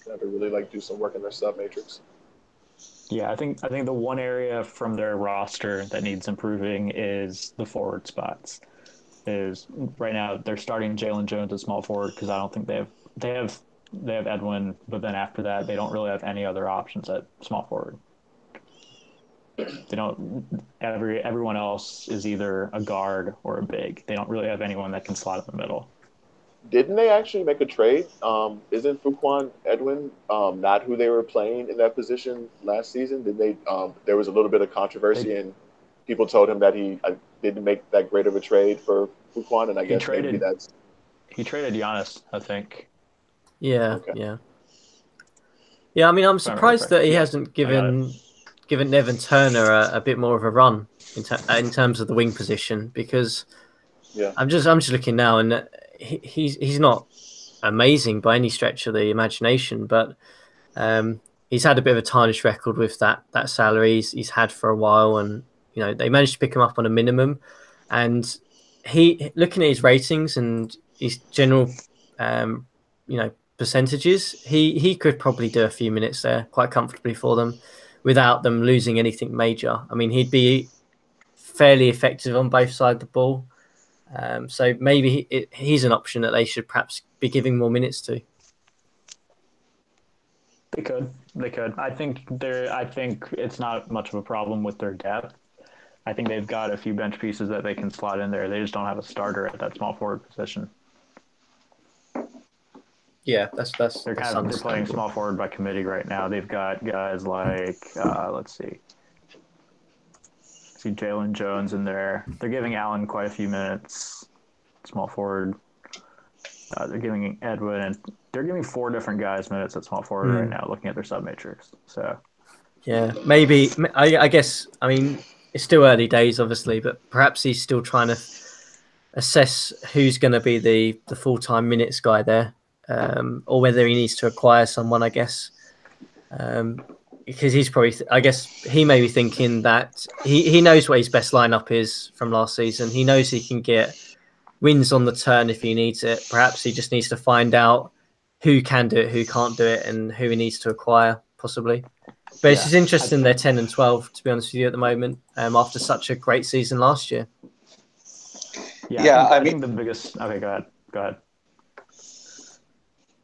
C: They have to really do some work in their sub matrix.
D: Yeah, I think the one area from their roster that needs improving is the forward spots. Is right now they're starting Jalen Jones at small forward because I don't think they have Edwin, but then after that they don't really have any other options at small forward. They don't. Everyone else is either a guard or a big. They don't really have anyone that can slot in the middle.
C: Didn't they actually make a trade? Isn't Fuquan Edwin not who they were playing in that position last season? Did they? There was a little bit of controversy, and people told him that he didn't make that great of a trade for Fuquan, and I guess maybe that's.
D: He traded Giannis, I think.
A: Yeah, yeah. I mean, I'm surprised that he hasn't given Nevin Turner a bit more of a run in terms of the wing position, because I'm just looking now, and he's not amazing by any stretch of the imagination, but he's had a bit of a tarnished record with that salary he's had for a while, and they managed to pick him up on a minimum, and he looking at his ratings and his general percentages, he could probably do a few minutes there quite comfortably for them without them losing anything major. I mean, he'd be fairly effective on both sides of the ball. So maybe he's an option that they should perhaps be giving more minutes to.
D: They could. I think it's not much of a problem with their depth. I think they've got a few bench pieces that they can slot in there. They just don't have a starter at that small forward position.
A: Yeah,
D: they're playing small forward by committee right now. They've got guys like let's see Jalen Jones in there. They're giving Allen quite a few minutes, small forward. They're giving Edwin, and they're giving 4 different guys minutes at small forward right now, looking at their sub matrix. So
A: yeah, maybe I guess, I mean, it's still early days, obviously, but perhaps he's still trying to assess who's going to be the full-time minutes guy there. Or whether he needs to acquire someone, I guess, because he's probably, I guess he may be thinking that he knows what his best lineup is from last season. He knows he can get wins on the turn if he needs it. Perhaps he just needs to find out who can do it, who can't do it, and who he needs to acquire, possibly. But it's just interesting they're 10 and 12, to be honest with you, at the moment, after such a great season last year.
D: Yeah, I think the biggest... Okay, go ahead.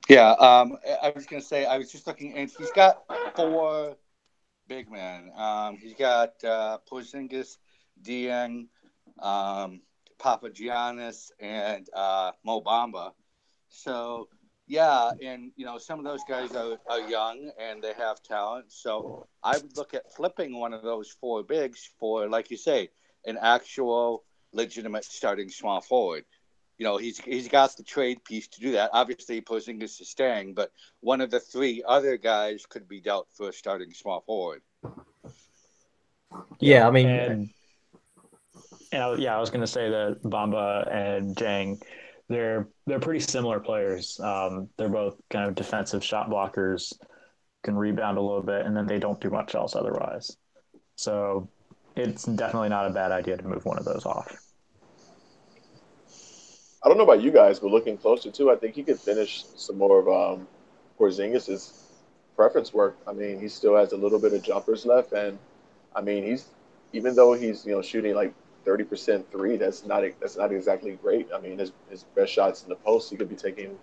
B: Yeah, I was going to say, I was just looking, and he's got 4 big men. He's got Porzingis, Dieng, Papagiannis, and Mo Bamba. So, yeah, and, some of those guys are young, and they have talent. So I would look at flipping one of those 4 bigs for, like you say, an actual legitimate starting small forward. He's got the trade piece to do that. Obviously, Porzingis is staying, but one of the 3 other guys could be dealt for a starting small forward.
A: Yeah, I mean,
D: I was going to say that Bamba and Jang, they're pretty similar players. They're both kind of defensive shot blockers, can rebound a little bit, and then they don't do much else otherwise. So it's definitely not a bad idea to move one of those off.
C: I don't know about you guys, but looking closer too, I think he could finish some more of Porzingis' preference work. I mean, he still has a little bit of jumpers left, and I mean, even though he's shooting like 30% three, that's not exactly great. I mean, his best shots in the post, he could be taking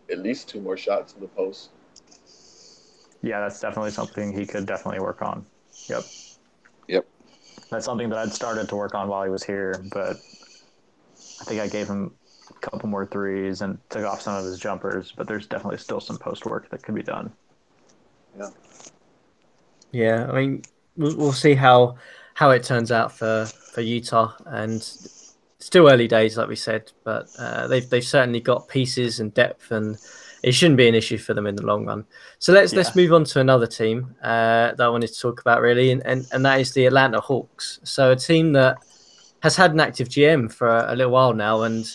C: at least 2 more shots in the post.
D: Yeah, that's definitely something he could definitely work on. Yep. That's something that I'd started to work on while he was here, but I think I gave him a couple more threes and took off some of his jumpers, but there's definitely still some post work that could be done.
A: Yeah, I mean, we'll see how it turns out for Utah, and still early days, like we said, but they've certainly got pieces and depth, and it shouldn't be an issue for them in the long run. So let's move on to another team that I wanted to talk about, really, and that is the Atlanta Hawks. So a team that has had an active GM for a little while now, and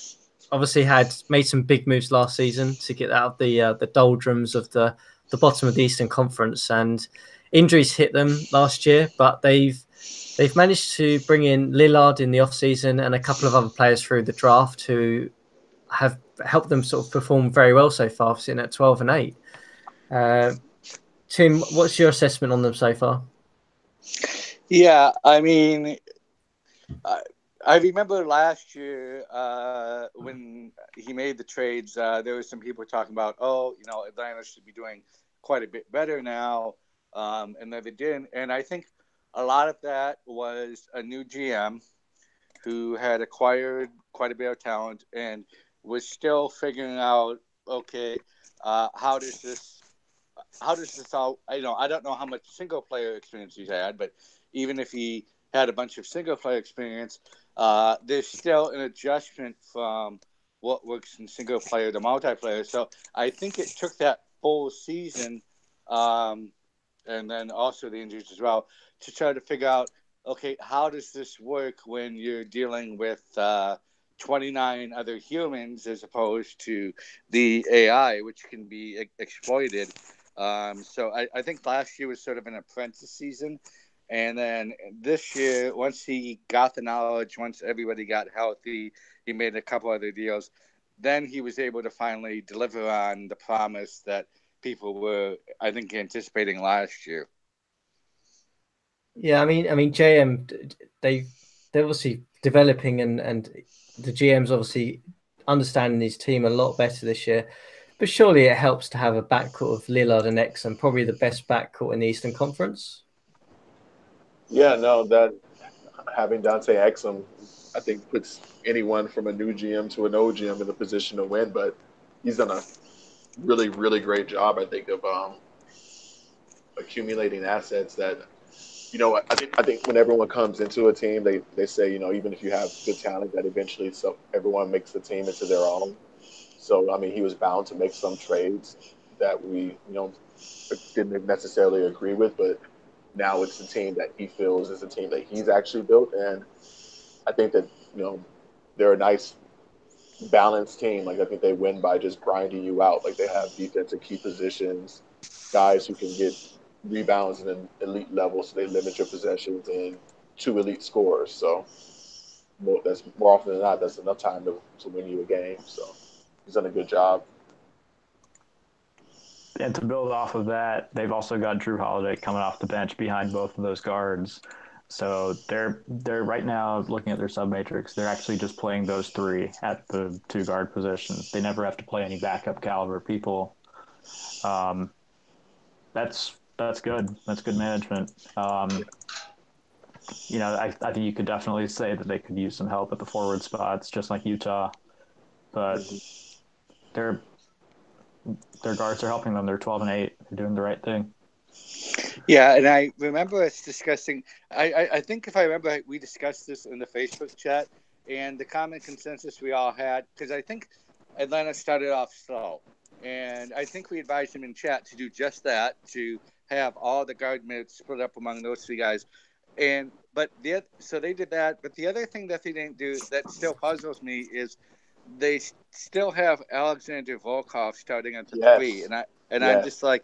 A: obviously had made some big moves last season to get out of the doldrums of the bottom of the Eastern Conference, and injuries hit them last year, but they've managed to bring in Lillard in the offseason and a couple of other players through the draft who have helped them sort of perform very well so far, sitting at 12 and 8. Tim, what's your assessment on them so far?
B: Yeah, I mean, I remember last year when he made the trades, there were some people talking about, Atlanta should be doing quite a bit better now, and then they didn't. And I think a lot of that was a new GM who had acquired quite a bit of talent and was still figuring out, okay, how does this all, I don't know how much single player experience he's had, but even if he had a bunch of single player experience, there's still an adjustment from what works in single player to multiplayer. So I think it took that full season, and then also the injuries as well, to try to figure out, okay, how does this work when you're dealing with 29 other humans as opposed to the AI, which can be exploited. So I think last year was sort of an apprentice season. And then this year, once he got the knowledge, once everybody got healthy, he made a couple other deals. then he was able to finally deliver on the promise that people were, I think, anticipating last year.
A: Yeah, I mean, JM, they're obviously developing, and the GM's obviously understanding his team a lot better this year. But surely it helps to have a backcourt of Lillard and Exum, probably the best backcourt in the Eastern Conference.
C: Yeah, no, that having Dante Exum, I think puts anyone from a new GM to an old GM in a position to win. But he's done a really, really great job, I think, of accumulating assets that, I think when everyone comes into a team, they say, even if you have good talent, that eventually everyone makes the team into their own. So, I mean, he was bound to make some trades that we, didn't necessarily agree with, but now it's the team that he feels is a team that he's actually built. And I think that, they're a nice balanced team. Like, I think they win by just grinding you out. Like, they have defensive key positions, guys who can get rebounds at an elite level, so they limit your possessions, and two elite scorers. So that's more often than not, that's enough time to win you a game. So he's done a good job.
D: And to build off of that, they've also got Drew Holiday coming off the bench behind both of those guards. So they're right now looking at their sub matrix. They're actually just playing those three at the two guard positions. They never have to play any backup caliber people. That's good. That's good management. I think you could definitely say that they could use some help at the forward spots, just like Utah. But their guards are helping them. They're 12-8. They're doing the right thing.
B: Yeah, and I remember us discussing. I think if I remember, we discussed this in the Facebook chat, and the common consensus we all had, because I think Atlanta started off slow, and I think we advised him in chat to do just that, to have all the guard minutes split up among those three guys, so they did that. But the other thing that they didn't do that still puzzles me is they still have Alexander Volkov starting at the three, and I'm just like.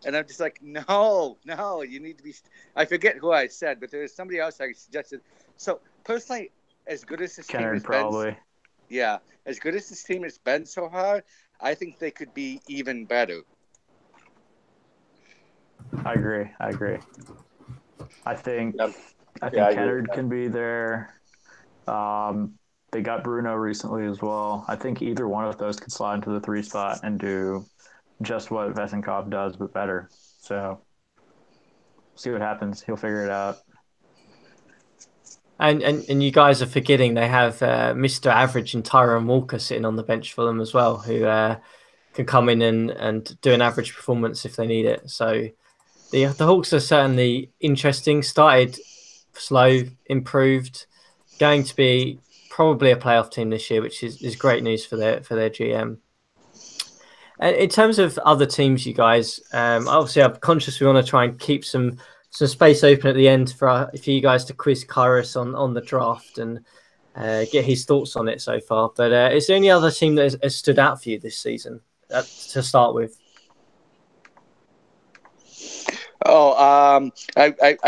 B: And I'm just like, no, you need to be. I forget who I said, but there was somebody else I suggested. So personally, as good as this team has been, as good as this team has been so far, I think they could be even better.
D: I agree. I think Kennard can be there. They got Bruno recently as well. I think either one of those could slide into the 3 spot and do just what Vesenkov does, but better. So, see what happens. He'll figure it out.
A: And you guys are forgetting they have Mr. Average and Tyrone Walker sitting on the bench for them as well, who can come in and do an average performance if they need it. So the Hawks are certainly interesting. Started slow, improved, going to be probably a playoff team this year, which is great news for their GM. In terms of other teams, you guys, obviously I'm conscious we want to try and keep some space open at the end for you guys to quiz Kairos on the draft and get his thoughts on it so far. But is there any other team that has stood out for you this season to start with?
B: I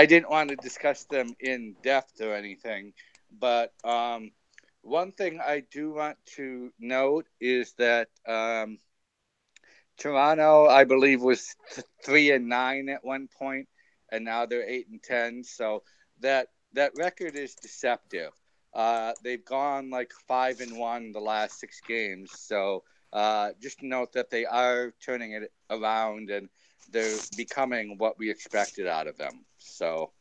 B: didn't want to discuss them in depth or anything, but one thing I do want to note is that Toronto, I believe, was 3-9 at one point, and now they're 8-10. So that record is deceptive. They've gone like 5-1 the last 6 games. So just note that they are turning it around, and they're becoming what we expected out of them. So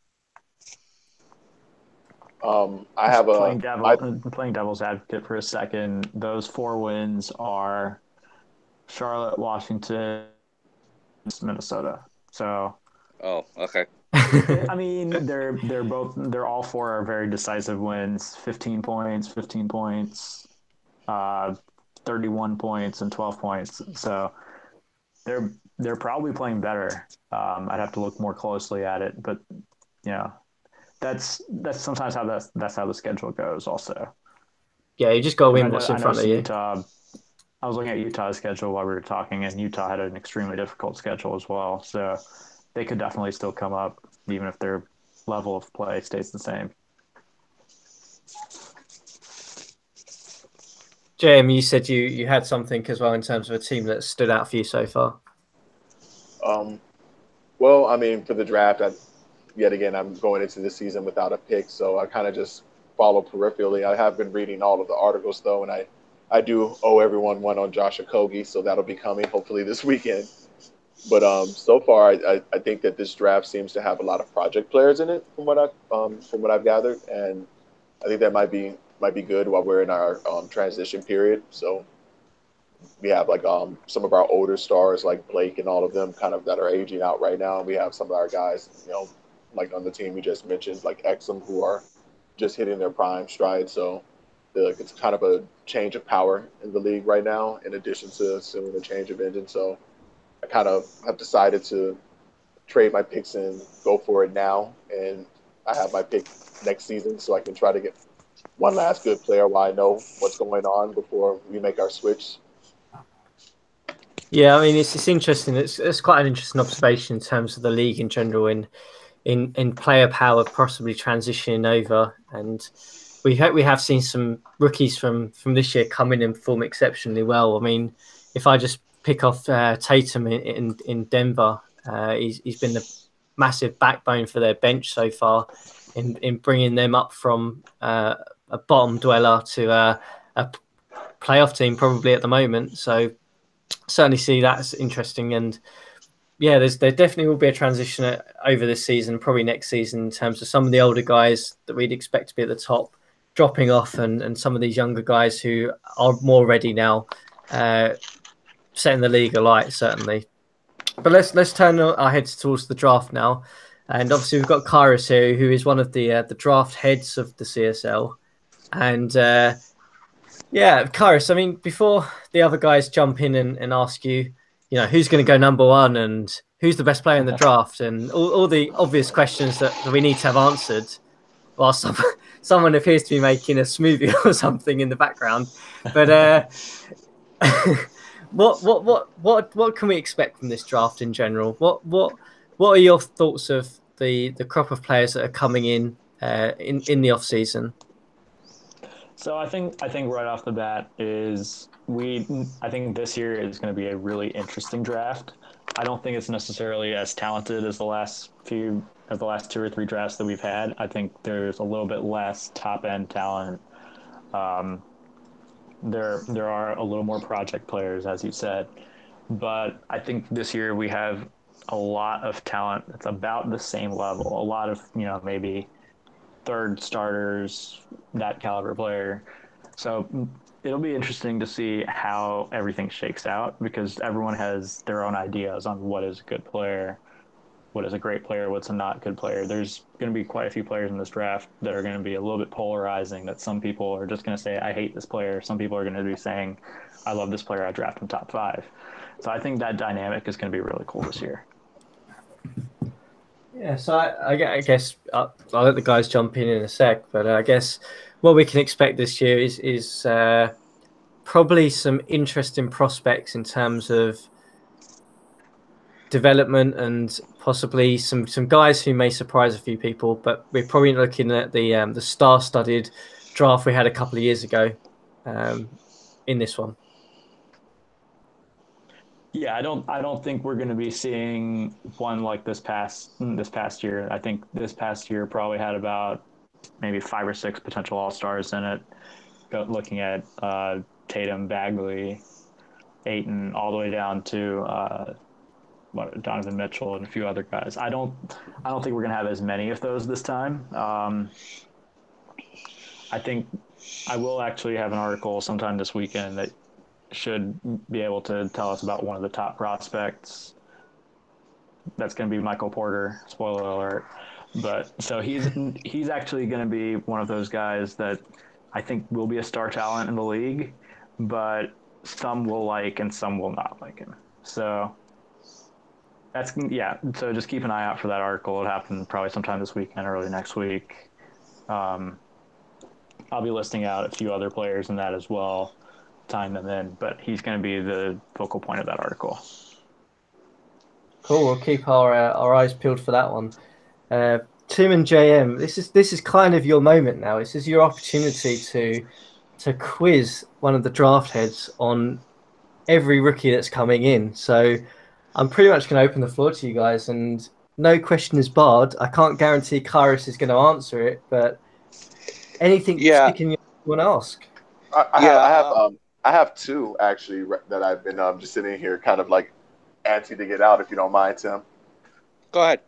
C: I have
D: playing devil's advocate for a second. Those 4 wins are Charlotte, Washington, Minnesota. So,
B: okay.
D: I mean, they're all 4 are very decisive wins. 15 points, 31 points, and 12 points. So they're probably playing better. I'd have to look more closely at it, but that's sometimes how that's how the schedule goes. Also,
A: yeah, you just got to win what's in front of you.
D: Utah. I was looking at Utah's schedule while we were talking, and Utah had an extremely difficult schedule as well. So they could definitely still come up, even if their level of play stays the same.
A: JM, you said you had something as well in terms of a team that stood out for you so far.
C: Well, I mean, for the draft, yet again, I'm going into this season without a pick, so I kind of just follow peripherally. I have been reading all of the articles, though, and I do owe everyone one on Josh Okogie, so that'll be coming hopefully this weekend. But so far, I think that this draft seems to have a lot of project players in it, from what I've gathered, and I think that might be good while we're in our transition period. So we have like some of our older stars like Blake and all of them kind of that are aging out right now. And we have some of our guys, like on the team we just mentioned, like Exum, who are just hitting their prime stride. So it's kind of a change of power in the league right now, in addition to assuming a change of engine. So I kind of have decided to trade my picks and go for it now. And I have my pick next season, so I can try to get one last good player while I know what's going on before we make our switch.
A: Yeah, I mean it's interesting. It's quite an interesting observation in terms of the league in general, in player power possibly transitioning over, and we have seen some rookies from this year come in and perform exceptionally well. I mean, if I just pick off Tatum in Denver, he's been the massive backbone for their bench so far in bringing them up from a bottom dweller to a playoff team probably at the moment. So certainly see that's interesting. And yeah, there definitely will be a transition over this season, probably next season, in terms of some of the older guys that we'd expect to be at the top dropping off, and some of these younger guys who are more ready now, setting the league alight, certainly. But let's turn our heads towards the draft now. And obviously we've got Kairos here, who is one of the draft heads of the CSL. And yeah, Kairos, I mean, before the other guys jump in and ask you, who's going to go number one and who's the best player in the draft and all the obvious questions that we need to have answered, while someone appears to be making a smoothie or something in the background. But what can we expect from this draft in general? What are your thoughts of the crop of players that are coming in the off season?
D: So I think right off the bat I think this year is going to be a really interesting draft. I don't think it's necessarily as talented as the last 2 or 3 drafts that we've had. I think there's a little bit less top end talent. There are a little more project players, as you said, but I think this year we have a lot of talent that's about the same level. A lot of maybe third starters, that caliber player. So it'll be interesting to see how everything shakes out, because everyone has their own ideas on what is a good player, what is a great player, what's a not good player. There's going to be quite a few players in this draft that are going to be a little bit polarizing, that some people are just going to say, I hate this player. Some people are going to be saying, I love this player, I draft him top 5. So I think that dynamic is going to be really cool this year.
A: Yeah, so I guess I'll let the guys jump in a sec, but I guess what we can expect this year is probably some interesting prospects in terms of development, and possibly some guys who may surprise a few people. But we're probably looking at the star-studded draft we had a couple of years ago in this one.
D: Yeah, I don't think we're going to be seeing one like this past year. I think this past year probably had about maybe 5 or 6 potential all-stars in it. Looking at Tatum, Bagley, Ayton, all the way down to Donovan Mitchell and a few other guys. I don't think we're going to have as many of those this time. I think I will actually have an article sometime this weekend that should be able to tell us about one of the top prospects. That's going to be Michael Porter. Spoiler alert. But so he's actually going to be one of those guys that I think will be a star talent in the league, but some will like and some will not like him. So so just keep an eye out for that article. It'll happen probably sometime this weekend, early next week. I'll be listing out a few other players in that as well, tying them in, but he's going to be the focal point of that article.
A: Cool. We'll keep our eyes peeled for that one. Tim and JM, this is kind of your moment now. This is your opportunity to to quiz one of the draft heads on every rookie that's coming in. So I'm pretty much going to open the floor to you guys, and no question is barred. I can't guarantee Kairos is going to answer it, but anything sticking you want to ask?
C: I have two actually that I've been just sitting here kind of like antsy to get out, if you don't mind, Tim.
B: Go ahead.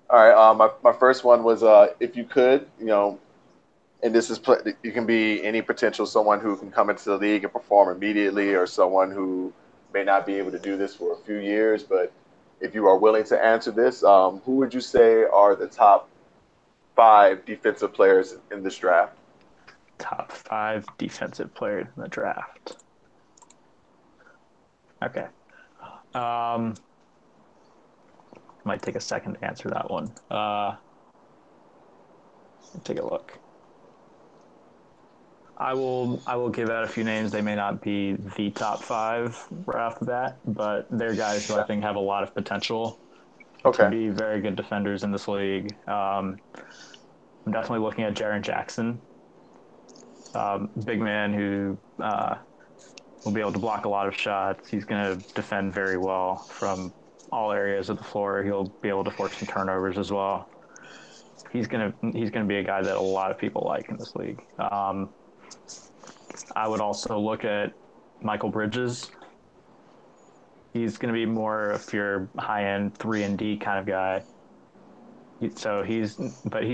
C: All right. My first one was if you could, and this is you can be any potential someone who can come into the league and perform immediately, or someone who may not be able to do this for a few years. But if you are willing to answer this, who would you say are the top 5 defensive players in this draft?
D: Top 5 defensive players in the draft. Okay. Might take a second to answer that one. Take a look. I will give out a few names. They may not be the top 5 right off the bat, but they're guys who I think have a lot of potential to be very good defenders in this league. I'm definitely looking at Jaren Jackson, big man who will be able to block a lot of shots. He's going to defend very well from all areas of the floor. He'll be able to force some turnovers as well. He's gonna be a guy that a lot of people like in this league. I would also look at Michael Bridges. He's going to be more of your high-end 3-and-D kind of guy. So he's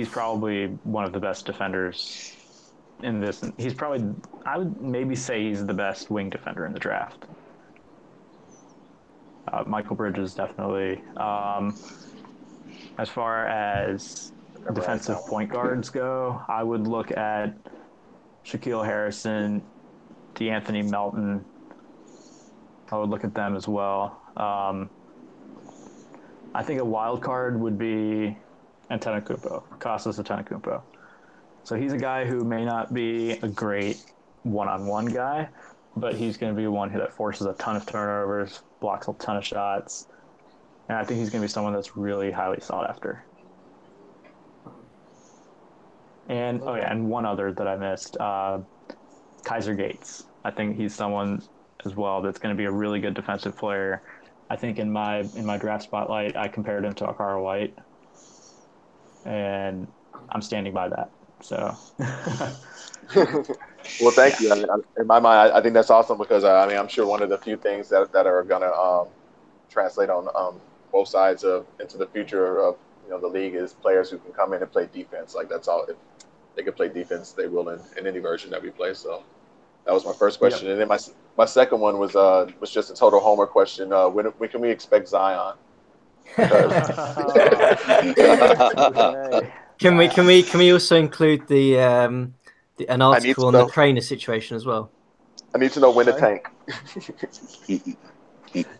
D: probably one of the best defenders in this. I would maybe say he's the best wing defender in the draft. Michael Bridges, definitely. As far as defensive point guards go, I would look at Shaquille Harrison, DeAnthony Melton. I would look at them as well. I think a wild card would be Kostas Antetokounmpo. So he's a guy who may not be a great one-on-one guy, but he's going to be one that forces a ton of turnovers, blocks a ton of shots, and I think he's going to be someone that's really highly sought after. And and one other that I missed, Kaiser Gates. I think he's someone as well that's going to be a really good defensive player. I think in my draft spotlight, I compared him to Akara White, and I'm standing by that. So,
C: well, thank you. I mean, in my mind, I think that's awesome because I'm sure one of the few things that are going to translate on both sides into the future of the league is players who can come in and play defense. Like that's all. If they can play defense, they will in any version that we play. So that was my first question, and then my second one was just a total homer question. When can we expect Zion?
A: Can we also include an article on the trainer situation as well?
C: I need to know when to tank.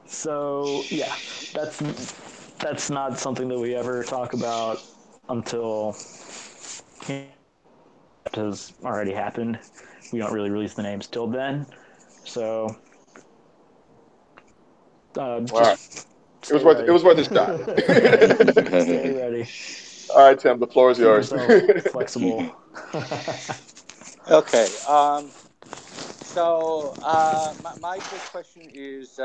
D: So yeah, that's not something that we ever talk about until it has already happened. We don't really release the names till then. So
C: it was worth a shot.
D: Stay ready.
C: All right, Tim, the floor is yours.
D: Flexible.
B: Okay. So my big question is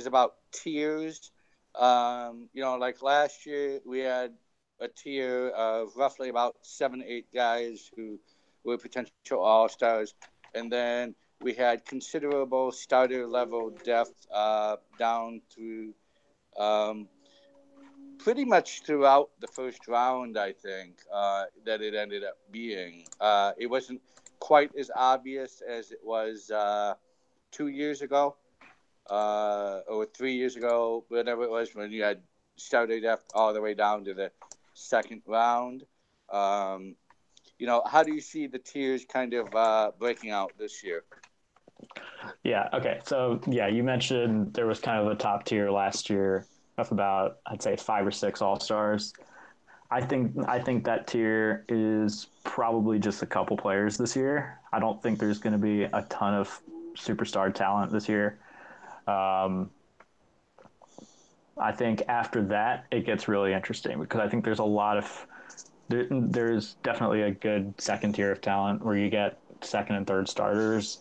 B: about tiers. Like last year we had a tier of roughly about 7 to 8 guys who were potential all-stars, and then we had considerable starter level depth down through pretty much throughout the first round. I think that it ended up being. It wasn't quite as obvious as it was 2 years ago or 3 years ago, whatever it was, when you had starter depth all the way down to the second round. How do you see the tiers kind of breaking out this year?
D: Yeah. Okay. So you mentioned there was kind of a top tier last year of about, I'd say, 5 or 6 all-stars. I think that tier is probably just a couple players this year. I don't think there's going to be a ton of superstar talent this year. I think after that it gets really interesting because I think there's a lot of there's definitely a good second tier of talent where you get second and third starters,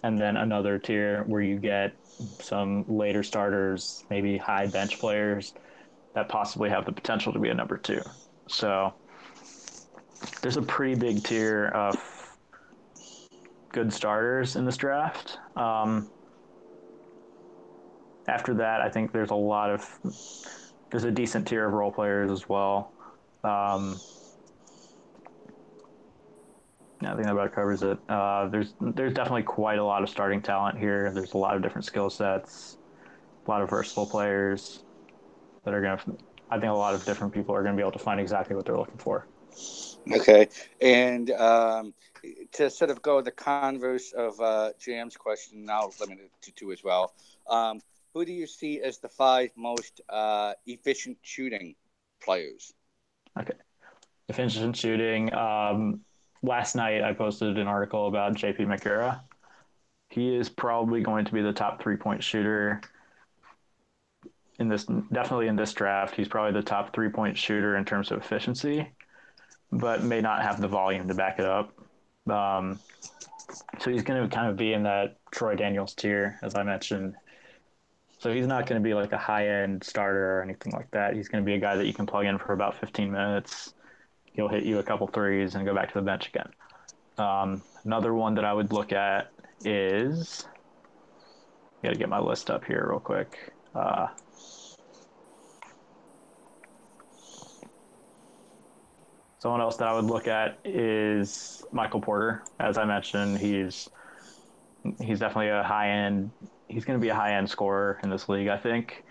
D: and then another tier where you get some later starters, maybe high bench players that possibly have the potential to be a number 2. So there's a pretty big tier of good starters in this draft. After that, I think there's a decent tier of role players as well. I think that about covers it. There's definitely quite a lot of starting talent here. There's a lot of different skill sets, a lot of versatile players that are going to, I think a lot of different people are going to be able to find exactly what they're looking for.
B: Okay. And to sort of go the converse of Jam's question, and I'll limit it to 2 as well. Who do you see as the 5 most efficient shooting players?
D: Okay. Efficient shooting. Last night I posted an article about JP McGurra. He is probably going to be the top 3-point shooter definitely in this draft. He's probably the top 3-point shooter in terms of efficiency, but may not have the volume to back it up. So he's going to kind of be in that Troy Daniels tier, as I mentioned. So he's not going to be like a high-end starter or anything like that. He's going to be a guy that you can plug in for about 15 minutes. He'll hit you a couple threes and go back to the bench again. Another one that I would look at is, got to get my list up here real quick. Someone else that I would look at is Michael Porter. As I mentioned, he's definitely a high-end. He's going to be a high-end scorer in this league, I think,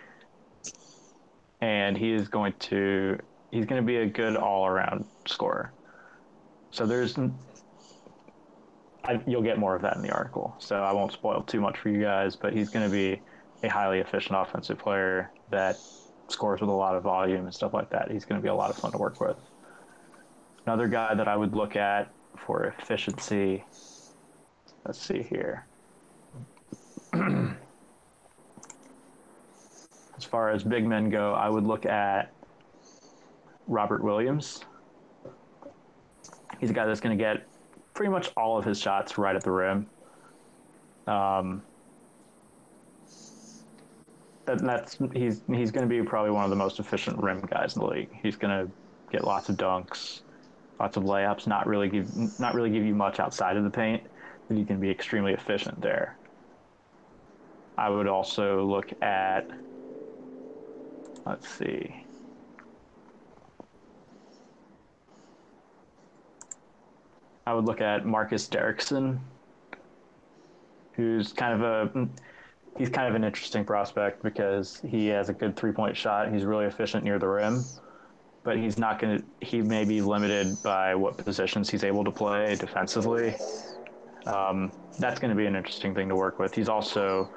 D: and he's going to be a good all-around scorer. So you'll get more of that in the article, so I won't spoil too much for you guys, but he's going to be a highly efficient offensive player that scores with a lot of volume and stuff like that. He's going to be a lot of fun to work with. Another guy that I would look at for efficiency, let's see here. As far as big men go, I would look at Robert Williams. He's a guy that's going to get pretty much all of his shots right at the rim. He's going to be probably one of the most efficient rim guys in the league. He's going to get lots of dunks, lots of layups, not really give you much outside of the paint, but he can be extremely efficient there. I would also look at, let's see. I would look at Marcus Derrickson, who's kind of an interesting prospect because he has a good 3-point shot. He's really efficient near the rim, but he may be limited by what positions he's able to play defensively. That's going to be an interesting thing to work with. He's also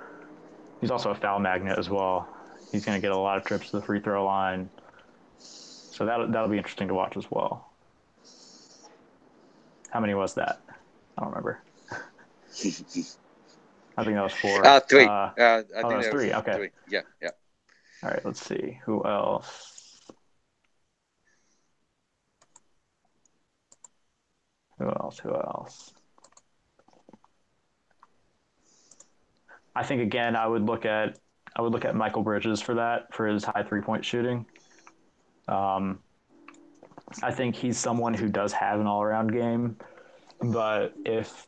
D: a foul magnet as well. He's going to get a lot of trips to the free throw line. So that'll be interesting to watch as well. How many was that? I don't remember. I think that was 4.
B: 3. I think
D: that was 3. Okay.
B: 3. Yeah.
D: All right, let's see. Who else? I think again, I would look at Michael Bridges for his high 3-point shooting. I think he's someone who does have an all-around game, but if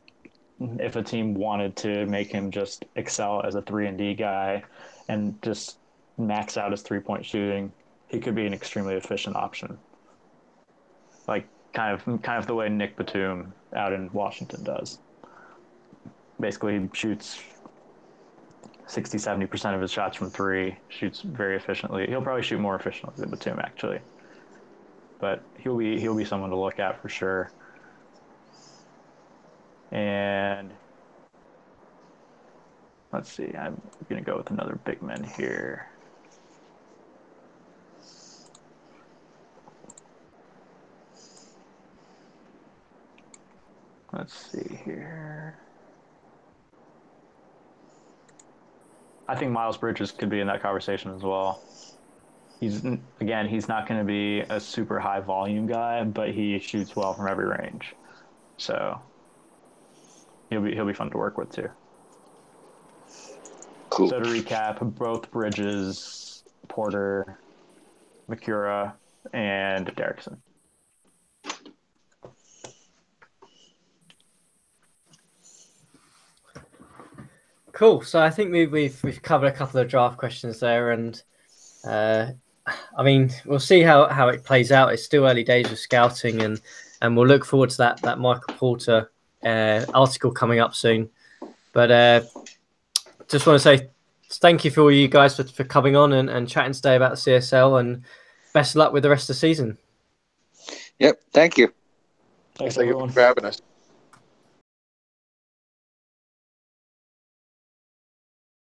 D: a team wanted to make him just excel as a 3-and-D guy and just max out his 3-point shooting, he could be an extremely efficient option. Like kind of the way Nick Batum out in Washington does. Basically, he shoots 60-70% of his shots from 3, shoots very efficiently. He'll probably shoot more efficiently than Batum, actually. But he'll be someone to look at for sure. And let's see, I'm going to go with another big man here. Let's see here. I think Miles Bridges could be in that conversation as well. He's not going to be a super high volume guy, but he shoots well from every range. So he'll be fun to work with too.
B: Cool.
D: So to recap, both Bridges, Porter, Mikura, and Derrickson.
A: Cool. So I think we've covered a couple of draft questions there, and I mean, we'll see how it plays out. It's still early days of scouting, and we'll look forward to that Michael Porter article coming up soon. But just want to say thank you for all you guys for coming on and chatting today about the CSL, and best of luck with the rest of the season.
B: Yep. Thank you.
D: Thanks,
C: Thank you
D: everyone.
C: for having us.